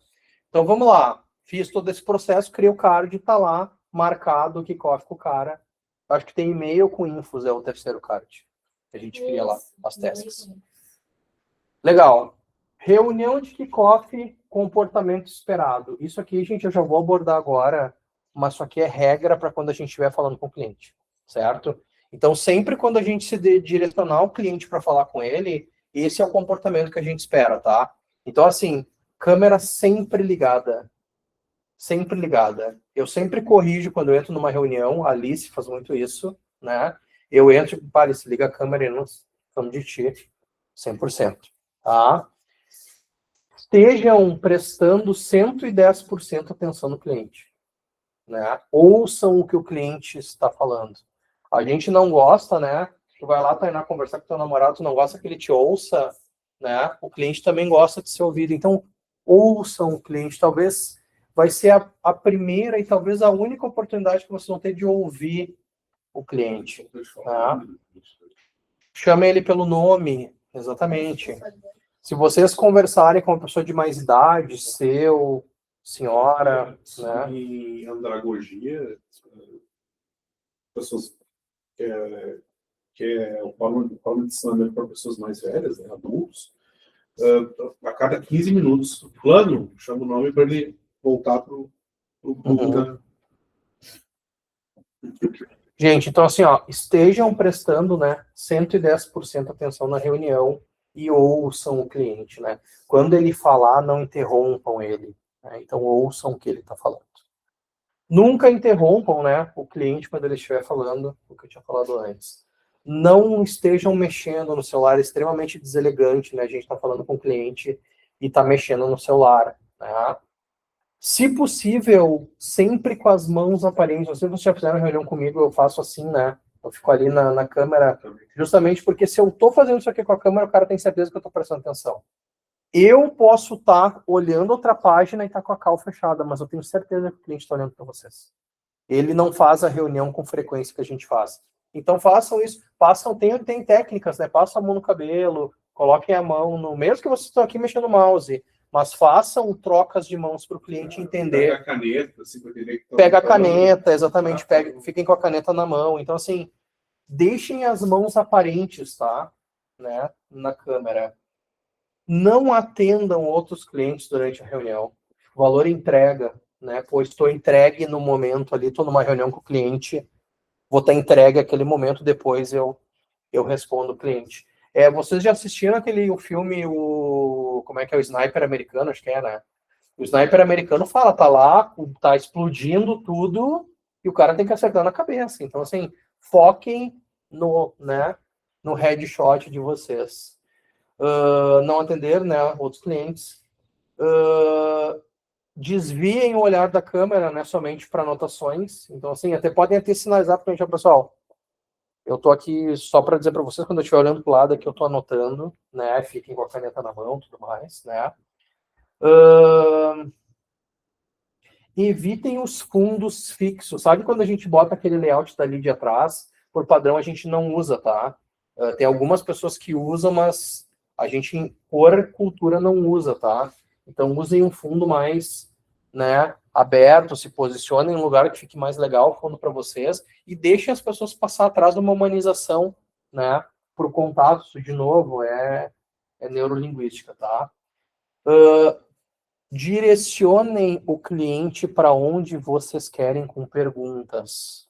Então, vamos lá. Fiz todo esse processo, criei o card, tá lá, marcado o kickoff com o cara. Acho que tem e-mail com infos, é o terceiro card. A gente cria lá as tasks. Legal. Reunião de kickoff, comportamento esperado. Isso aqui, gente, eu já vou abordar agora, mas isso aqui é regra para quando a gente estiver falando com o cliente, certo? Então, sempre quando a gente se direcionar o cliente para falar com ele, esse é o comportamento que a gente espera, tá? Então, assim, câmera sempre ligada. Sempre ligada. Eu sempre corrijo quando eu entro numa reunião, a Alice faz muito isso, né? Eu entro e, Alice, liga a câmera e não estamos de ti, 100%. Tá? Estejam prestando 110% atenção no cliente. Né? Ouçam o que o cliente está falando. A gente não gosta, né? Tu vai lá, Tainá, conversar com teu namorado, tu não gosta que ele te ouça, né? O cliente também gosta de ser ouvido. Então, ouçam o cliente. Talvez vai ser a primeira e talvez a única oportunidade que vocês vão ter de ouvir o cliente. Tá? Chame ele pelo nome, exatamente. Se vocês conversarem com uma pessoa de mais idade, senhora, né? Em andragogia, pessoas que é o forma de ensinamento para pessoas mais velhas, né, adultos, a cada 15 minutos, plano, chama o nome para ele voltar para o Gente, então assim, ó, estejam prestando, né, 110% atenção na reunião e ouçam o cliente, né? Quando ele falar, não interrompam ele, né? Então ouçam o que ele está falando. Nunca interrompam, né, o cliente quando ele estiver falando o que eu tinha falado antes. Não estejam mexendo no celular, é extremamente deselegante, né? A gente está falando com o cliente e está mexendo no celular, né? Se possível, sempre com as mãos aparentes. Se vocês já fizeram reunião comigo, eu faço assim, né? Eu fico ali na câmera, justamente porque se eu estou fazendo isso aqui com a câmera, o cara tem certeza que eu estou prestando atenção. Eu posso estar olhando outra página e estar com a cal fechada, mas eu tenho certeza que o cliente está olhando para vocês. Ele não faz a reunião com frequência que a gente faz. Então façam isso. Tem técnicas, né? Passam a mão no cabelo, coloquem a mão no... Mesmo que vocês estão aqui mexendo no mouse, mas façam trocas de mãos para o cliente entender. Pega a caneta, assim, para entender que pega a caneta, exatamente. Fiquem com a caneta na mão. Então, assim, deixem as mãos aparentes, tá? Né? Na câmera. Não atendam outros clientes durante a reunião. O valor entrega, né? Pois estou entregue no momento ali, estou numa reunião com o cliente, vou estar entregue aquele momento, depois eu respondo o cliente. Vocês já assistiram o filme, como é que é, o Sniper Americano, acho que é, né? O Sniper Americano fala, tá lá, tá explodindo tudo, e o cara tem que acertar na cabeça. Então, assim, foquem no headshot de vocês. Não atender, né, outros clientes. Desviem o olhar da câmera, né, somente para anotações. Então, assim, podem até sinalizar para a gente, pessoal, eu tô aqui só para dizer para vocês, quando eu estiver olhando para o lado aqui, eu tô anotando, né, fiquem com a caneta na mão, tudo mais, né. Evitem os fundos fixos. Sabe quando a gente bota aquele layout dali de atrás? Por padrão, a gente não usa, tá? Tem algumas pessoas que usam, mas a gente, por cultura, não usa, tá? Então, usem um fundo mais, né, aberto, se posicionem em um lugar que fique mais legal o fundo para vocês e deixem as pessoas passar atrás de uma humanização, né, por contato. Isso, de novo, é neurolinguística, tá? Direcionem o cliente para onde vocês querem com perguntas.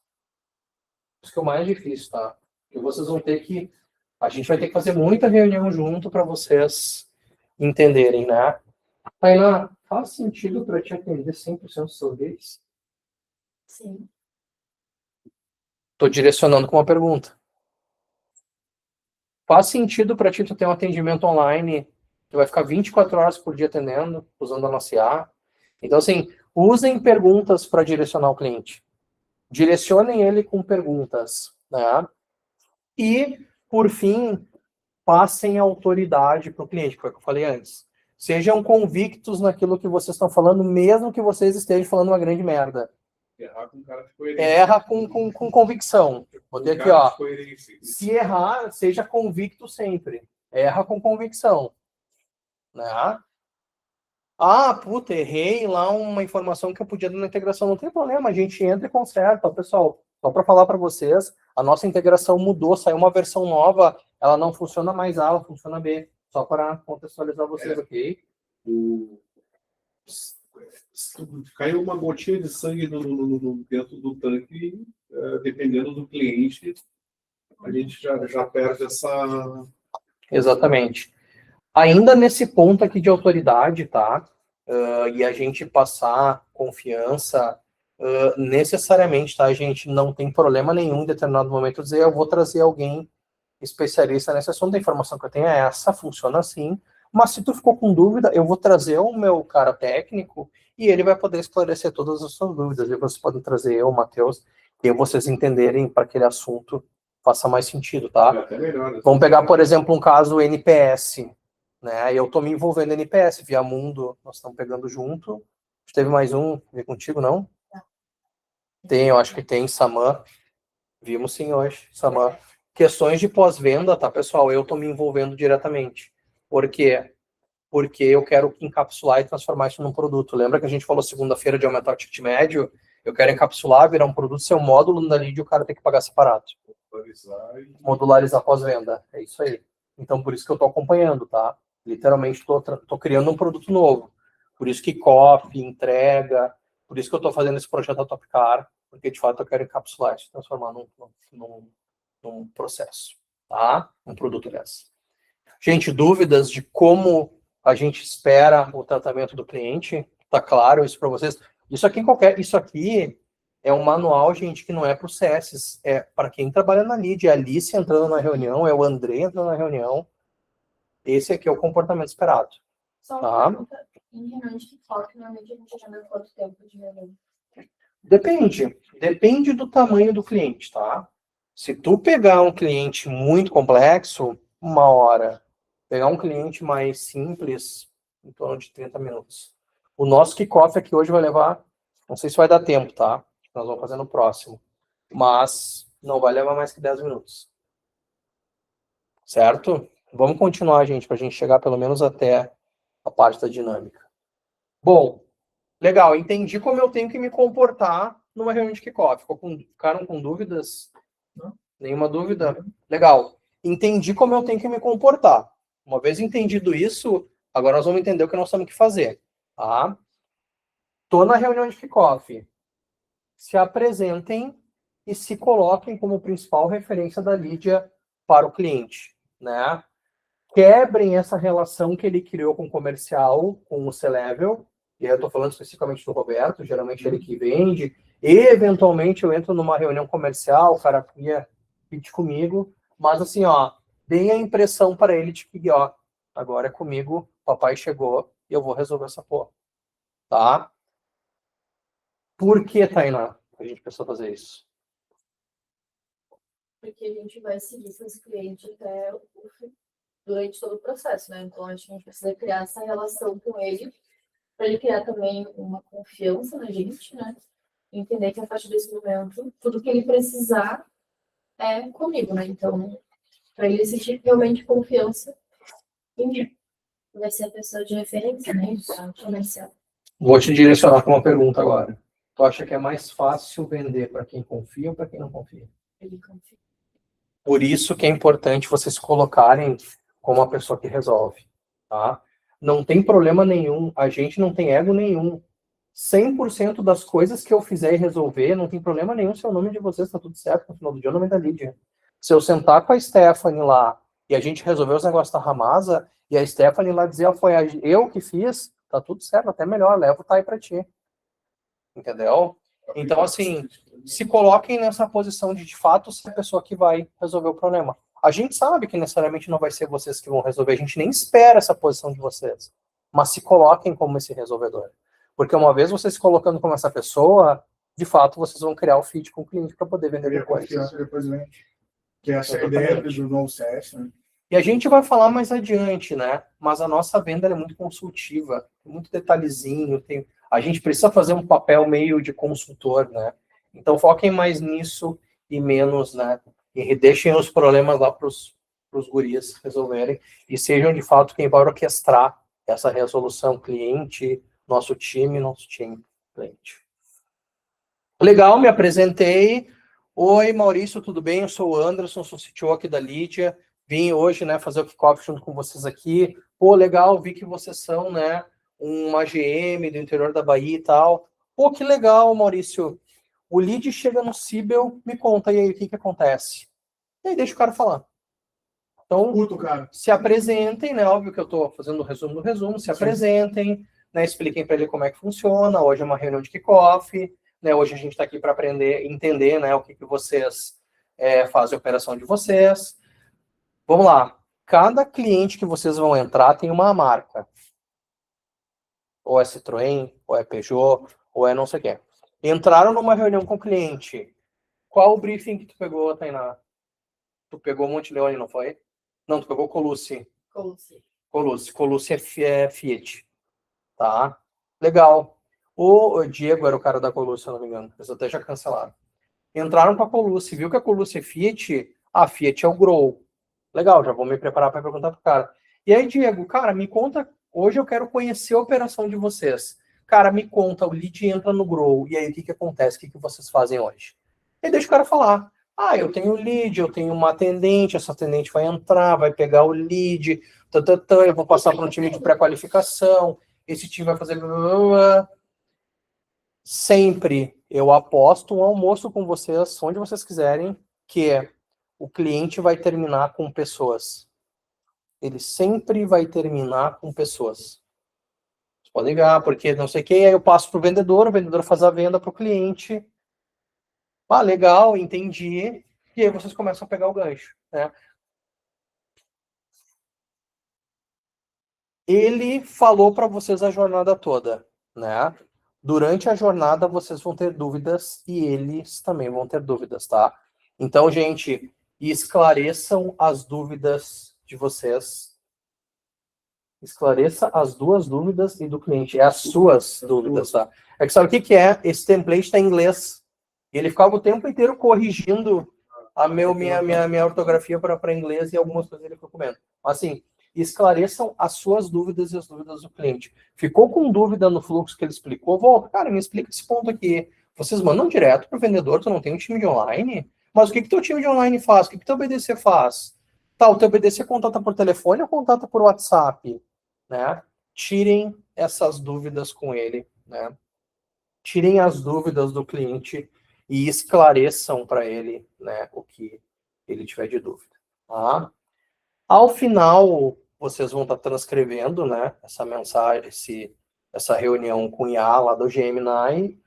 Isso que é o mais difícil, tá? Porque vocês vão ter que... A gente vai ter que fazer muita reunião junto para vocês entenderem, né? Tainá, faz sentido para te atender 100% dos seus leads? Sim. Estou direcionando com uma pergunta. Faz sentido para ti tu ter um atendimento online, tu vai ficar 24 horas por dia atendendo, usando a nossa IA? Então, assim, usem perguntas para direcionar o cliente. Direcionem ele com perguntas, né? E, por fim, passem autoridade para o cliente, que foi o que eu falei antes. Sejam convictos naquilo que vocês estão falando, mesmo que vocês estejam falando uma grande merda. Errar com cara de coerência. Erra com convicção. Botei aqui, ó. Se errar, seja convicto sempre. Erra com convicção. Né? Puta, errei lá uma informação que eu podia dar na integração. Não tem problema, a gente entra e conserta. Pessoal, só para falar para vocês, a nossa integração mudou, saiu uma versão nova, ela não funciona mais A, ela funciona B. Só para contextualizar vocês, ok? Caiu uma gotinha de sangue dentro do tanque, dependendo do cliente, a gente já perde essa... Exatamente. Ainda nesse ponto aqui de autoridade, tá? E a gente passar confiança, necessariamente, tá, gente? Não tem problema nenhum em determinado momento dizer, eu vou trazer alguém especialista nesse assunto, a informação que eu tenho é essa, funciona assim, mas se tu ficou com dúvida, eu vou trazer o meu cara técnico e ele vai poder esclarecer todas as suas dúvidas, e vocês podem trazer eu, o Matheus, e vocês entenderem para aquele assunto faça mais sentido, tá? Até melhor, né? Vamos pegar, por exemplo, um caso NPS, né? Eu estou me envolvendo em NPS, via Mundo, nós estamos pegando junto. Teve mais um, vi contigo, não? Tem, eu acho que tem, Saman. Vimos sim hoje, Saman. Questões de pós-venda, tá, pessoal? Eu estou me envolvendo diretamente. Por quê? Porque eu quero encapsular e transformar isso num produto. Lembra que a gente falou segunda-feira de aumentar o ticket médio? Eu quero encapsular, virar um produto, ser um módulo na lead e o cara tem que pagar separado. Modularizar pós-venda. É isso aí. Então, por isso que eu estou acompanhando, tá? Literalmente, estou criando um produto novo. Por isso que copy, entrega, Por isso que eu estou fazendo esse projeto da Topcar, porque de fato eu quero encapsular isso, transformar num processo, tá? Um produto dessa. Gente, dúvidas de como a gente espera o tratamento do cliente? Tá claro isso para vocês? Isso aqui é um manual, gente, que não é para o CS, é para quem trabalha na lead, é a Alice entrando na reunião, é o André entrando na reunião. Esse aqui é o comportamento esperado. Só Tá? uma pergunta, em reuniões de foco, normalmente a gente agenda quanto tempo de reunião? Depende do tamanho do cliente, tá? Se tu pegar um cliente muito complexo, 1 hora. Pegar um cliente mais simples, em torno de 30 minutos. O nosso kickoff aqui hoje vai levar, não sei se vai dar tempo, tá? Nós vamos fazer no próximo. Mas não vai levar mais que 10 minutos. Certo? Vamos continuar, gente, para a gente chegar pelo menos até a parte da dinâmica. Bom, legal. Entendi como eu tenho que me comportar numa reunião de kickoff. Ficaram com dúvidas? Não? Nenhuma dúvida? Legal. Entendi como eu tenho que me comportar. Uma vez entendido isso, agora nós vamos entender o que nós temos que fazer. Tá? Estou na reunião de kickoff. Se apresentem e se coloquem como principal referência da Lídia para o cliente, né? Quebrem essa relação que ele criou com o comercial, com o C-Level, e eu estou falando especificamente do Roberto, geralmente ele que vende, e eventualmente eu entro numa reunião comercial, o cara cria pitch comigo, mas assim, ó, deem a impressão para ele de que, ó, agora é comigo, papai chegou e eu vou resolver essa porra, tá? Por que, Tainá, a gente precisa fazer isso? Porque a gente vai seguir com esse cliente até durante todo o processo, né? Então, acho que a gente precisa criar essa relação com ele, para ele criar também uma confiança na gente, né? Entender que a partir desse momento, tudo que ele precisar é comigo, né? Então, para ele sentir realmente confiança em mim. Vai ser a pessoa de referência, né? Então, comercial. Vou te direcionar com uma pergunta agora. Tu acha que é mais fácil vender para quem confia ou para quem não confia? Ele confia. Por isso que é importante vocês colocarem como a pessoa que resolve, tá? Não tem problema nenhum, a gente não tem ego nenhum. 100% das coisas que eu fizer e resolver, não tem problema nenhum se é o nome de vocês, tá tudo certo, no final do dia o nome da Lídia. Se eu sentar com a Stephanie lá e a gente resolver os negócios da Ramasa e a Stephanie lá dizer, foi eu que fiz, tá tudo certo, até melhor, levo o TAI pra ti. Entendeu? Então, assim, se coloquem nessa posição de fato, ser a pessoa que vai resolver o problema. A gente sabe que necessariamente não vai ser vocês que vão resolver, a gente nem espera essa posição de vocês. Mas se coloquem como esse resolvedor. Porque uma vez vocês se colocando como essa pessoa, de fato, vocês vão criar o feed com o cliente para poder vender depois. Depois vende. Que essa é a ideia do novo CS, né? E a gente vai falar mais adiante, né? Mas a nossa venda é muito consultiva, muito detalhezinho. A gente precisa fazer um papel meio de consultor, né? Então foquem mais nisso e menos, né? E deixem os problemas lá para os guris resolverem e sejam de fato quem vai orquestrar essa resolução cliente, nosso time, cliente. Legal, me apresentei. Oi, Maurício, tudo bem? Eu sou o Anderson, sou CTO aqui da Lídia. Vim hoje, né, fazer o kickoff junto com vocês aqui. Pô, legal, vi que vocês são, né, uma GM do interior da Bahia e tal. Pô, que legal, Maurício. O lead chega no Cibel, me conta, e aí, o que acontece? E aí, deixa o cara falar. Então, se apresentem, né, óbvio que eu estou fazendo o resumo do resumo, se apresentem, né, expliquem para ele como é que funciona. Hoje é uma reunião de kickoff, né, hoje a gente está aqui para aprender, entender, né, o que vocês fazem a operação de vocês. Vamos lá. Cada cliente que vocês vão entrar tem uma marca. Ou é Citroën, ou é Peugeot, ou é não sei o quê. Entraram numa reunião com o cliente. Qual o briefing que tu pegou, Tainá? Tu pegou Monte-Leone, não foi? Não, tu pegou Colucci. Colucci é Fiat. Tá? Legal. O Diego era o cara da Colucci, se eu não me engano. Eles até já cancelaram. Entraram com a Colucci. Viu que a Colucci é Fiat? A Fiat é o Grow. Legal, já vou me preparar para perguntar pro cara. E aí, Diego, cara, me conta. Hoje eu quero conhecer a operação de vocês. Cara, me conta, o lead entra no Grow. E aí, o que acontece? O que vocês fazem hoje? E deixa o cara falar. Ah, eu tenho lead, eu tenho uma atendente, essa atendente vai entrar, vai pegar o lead, eu vou passar para um time de pré-qualificação, esse time vai fazer... sempre eu aposto um almoço com vocês, onde vocês quiserem, que o cliente vai terminar com pessoas. Ele sempre vai terminar com pessoas. Vocês podem ver, porque não sei o que, aí eu passo para o vendedor faz a venda para o cliente. Legal, entendi. E aí vocês começam a pegar o gancho, né? Ele falou para vocês a jornada toda, né? Durante a jornada vocês vão ter dúvidas e eles também vão ter dúvidas, tá? Então, gente, esclareçam as dúvidas de vocês. Esclareça as duas dúvidas e do cliente. É as suas dúvidas, tá? É que sabe o que é? Esse template está em inglês. E ele ficava o tempo inteiro corrigindo a minha ortografia para inglês e algumas coisas ele ficou comendo. Assim, esclareçam as suas dúvidas e as dúvidas do cliente. Ficou com dúvida no fluxo que ele explicou? Volta, cara, me explica esse ponto aqui. Vocês mandam direto para o vendedor, tu não tem um time de online? Mas o que teu time de online faz? O que teu BDC faz? Tá, o teu BDC contata por telefone ou contata por WhatsApp? Né? Tirem essas dúvidas com ele, né? Tirem as dúvidas do cliente e esclareçam para ele, né, o que ele tiver de dúvida. Tá? Ao final, vocês vão estar transcrevendo, né, essa mensagem, essa reunião com o IA lá do Gemini.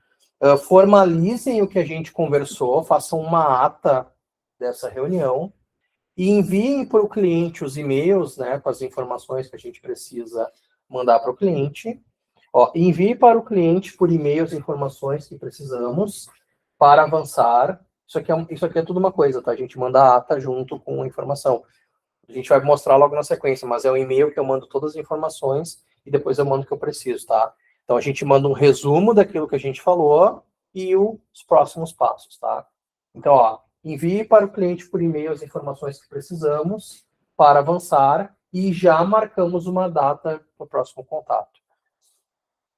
Formalizem o que a gente conversou, façam uma ata dessa reunião e enviem para o cliente os e-mails, né, com as informações que a gente precisa mandar para o cliente. Envie para o cliente por e-mail as informações que precisamos para avançar. Isso aqui é tudo uma coisa, tá? A gente manda a ata junto com a informação. A gente vai mostrar logo na sequência, mas é o e-mail que eu mando todas as informações e depois eu mando o que eu preciso, tá? Então a gente manda um resumo daquilo que a gente falou e os próximos passos, tá? Então, envie para o cliente por e-mail as informações que precisamos para avançar e já marcamos uma data para o próximo contato.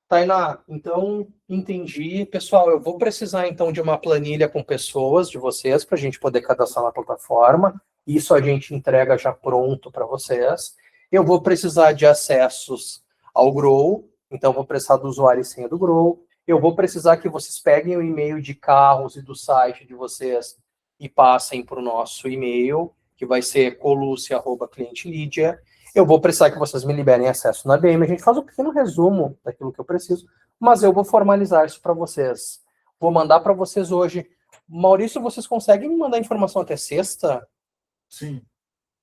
Tainá, então, entendi. Pessoal, eu vou precisar, então, de uma planilha com pessoas de vocês para a gente poder cadastrar na plataforma. Isso a gente entrega já pronto para vocês. Eu vou precisar de acessos ao Grow, então vou precisar do usuário e senha do Grow. Eu vou precisar que vocês peguem o e-mail de carros e do site de vocês e passem para o nosso e-mail, que vai ser colucci@clientelidia. Eu vou precisar que vocês me liberem acesso na DM. A gente faz um pequeno resumo daquilo que eu preciso, mas eu vou formalizar isso para vocês. Vou mandar para vocês hoje. Maurício, vocês conseguem me mandar informação até sexta? Sim.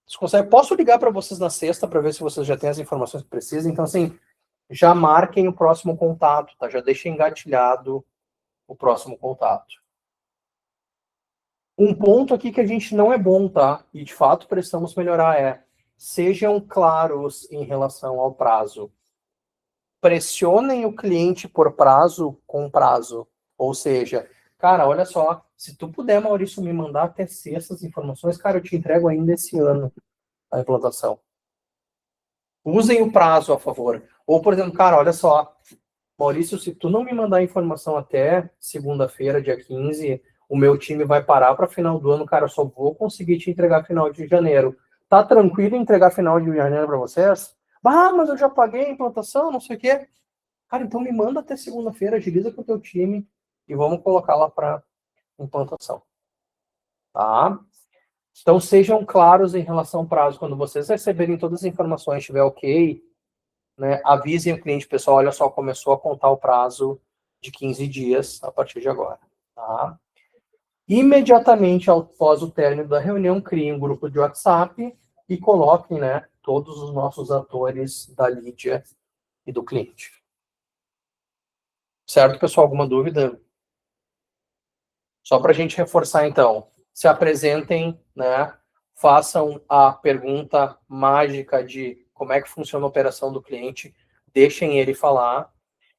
Vocês conseguem? Posso ligar para vocês na sexta para ver se vocês já têm as informações que precisam? Então, assim, já marquem o próximo contato, tá? Já deixem engatilhado o próximo contato. Um ponto aqui que a gente não é bom, tá? E de fato precisamos melhorar sejam claros em relação ao prazo. Pressionem o cliente por prazo com prazo. Ou seja, cara, olha só, se tu puder, Maurício, me mandar até sexta as informações, cara, eu te entrego ainda esse ano a implantação. Usem o prazo a favor. Ou, por exemplo, cara, olha só, Maurício, se tu não me mandar a informação até segunda-feira, dia 15, o meu time vai parar para final do ano, cara, eu só vou conseguir te entregar final de janeiro. Tá tranquilo entregar final de janeiro para vocês? Mas eu já paguei a implantação, não sei o quê. Cara, então me manda até segunda-feira, agiliza com o teu time e vamos colocar lá para implantação. Tá? Então sejam claros em relação ao prazo. Quando vocês receberem todas as informações, estiver ok, né, avisem o cliente, pessoal, olha só, começou a contar o prazo de 15 dias a partir de agora. Tá? Imediatamente após o término da reunião, criem um grupo de WhatsApp e coloquem, né, todos os nossos atores da Lídia e do cliente. Certo, pessoal? Alguma dúvida? Só para a gente reforçar, então. Se apresentem, né, façam a pergunta mágica de como é que funciona a operação do cliente, deixem ele falar.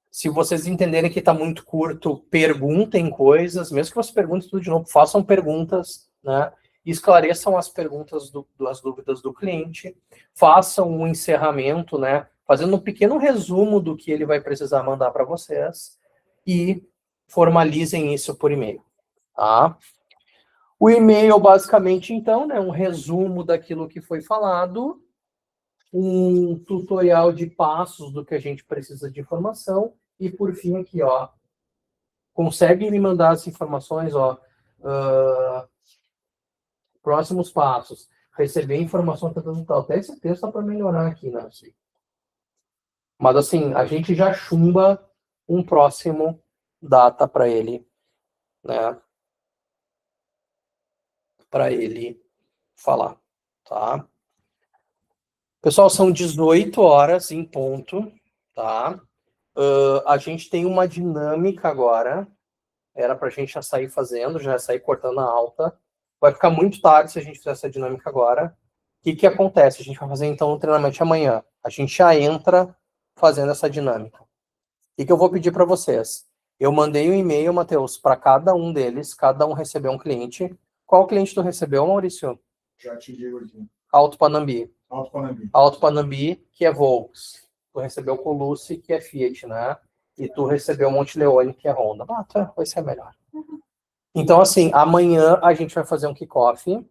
Se vocês entenderem que está muito curto, perguntem coisas, mesmo que vocês perguntem tudo de novo, façam perguntas, né? Esclareçam as perguntas, as dúvidas do cliente, façam um encerramento, né? Fazendo um pequeno resumo do que ele vai precisar mandar para vocês e formalizem isso por e-mail, tá? O e-mail, basicamente, então, né, um resumo daquilo que foi falado, um tutorial de passos do que a gente precisa de informação, e por fim aqui, ó, consegue me mandar as informações, ó, próximos passos, receber informação, até esse texto tá para melhorar aqui, né? Mas assim, a gente já chumba um próximo data para ele, né? Para ele falar, tá? Pessoal, são 18 horas em ponto, tá? A gente tem uma dinâmica agora, era para a gente já sair fazendo, já sair cortando a alta. Vai ficar muito tarde se a gente fizer essa dinâmica agora. O que acontece? A gente vai fazer então o treinamento amanhã. A gente já entra fazendo essa dinâmica. O que eu vou pedir para vocês? Eu mandei um e-mail, Matheus, para cada um deles, cada um recebeu um cliente. Qual cliente tu recebeu, Maurício? Já atingi o último. Alto Panambi. Alto Panambi. Alto Panambi, que é Volks. Tu recebeu Colucci, que é Fiat, né? E tu recebeu Monteleone, que é Honda. Tá, vai ser melhor. Então, assim, amanhã a gente vai fazer um kickoff.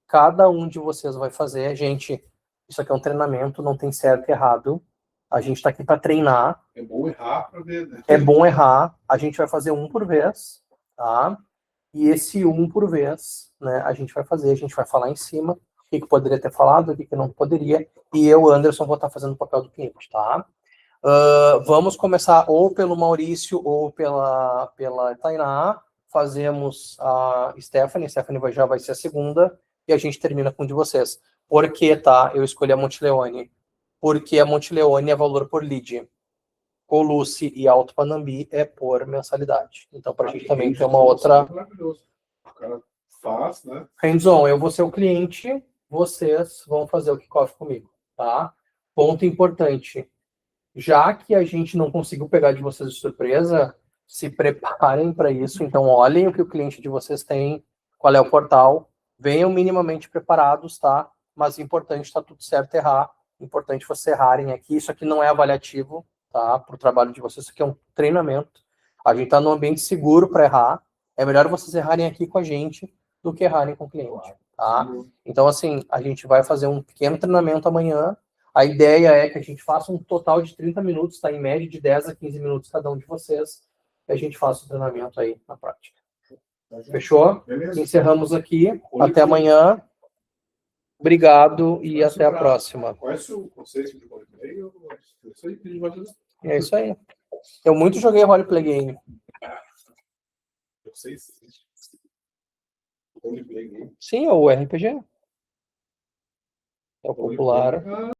Cada um de vocês vai fazer. Gente, isso aqui é um treinamento, não tem certo e errado. A gente está aqui para treinar. É bom errar para ver, né? É bom errar. A gente vai fazer um por vez, tá? E esse um por vez, né, a gente vai fazer, a gente vai falar em cima o que poderia ter falado, o que não poderia, e eu, Anderson, vou estar fazendo o papel do cliente, tá? Vamos começar ou pelo Maurício ou pela Tainá, fazemos a Stephanie já vai ser a segunda, e a gente termina com um de vocês. Por que, tá? Eu escolhi a Monteleone. Porque a Monteleone é valor por lead. Colucci e Alto Panambi é por mensalidade. Então, para a gente também ter uma outra... Maravilhoso. O cara faz, né? Hands-on, eu vou ser o cliente, vocês vão fazer o kickoff comigo, tá? Ponto importante. Já que a gente não conseguiu pegar de vocês de surpresa, se preparem para isso. Então, olhem o que o cliente de vocês tem, qual é o portal, venham minimamente preparados, tá? Mas importante, está tudo certo errar. Importante vocês errarem aqui. Isso aqui não é avaliativo, tá? Para o trabalho de vocês, isso aqui é um treinamento. A gente está num ambiente seguro para errar. É melhor vocês errarem aqui com a gente do que errarem com o cliente, tá? Então, assim, a gente vai fazer um pequeno treinamento amanhã. A ideia é que a gente faça um total de 30 minutos, tá? Em média de 10 a 15 minutos cada um de vocês, e a gente faça o treinamento aí na prática. Fechou? Beleza. Encerramos aqui. Até amanhã. Obrigado e até a próxima. Conhece o conceito de roleplay? É isso aí. Eu muito joguei roleplay game. Eu sei se roleplay game. Sim, é o RPG. É o popular.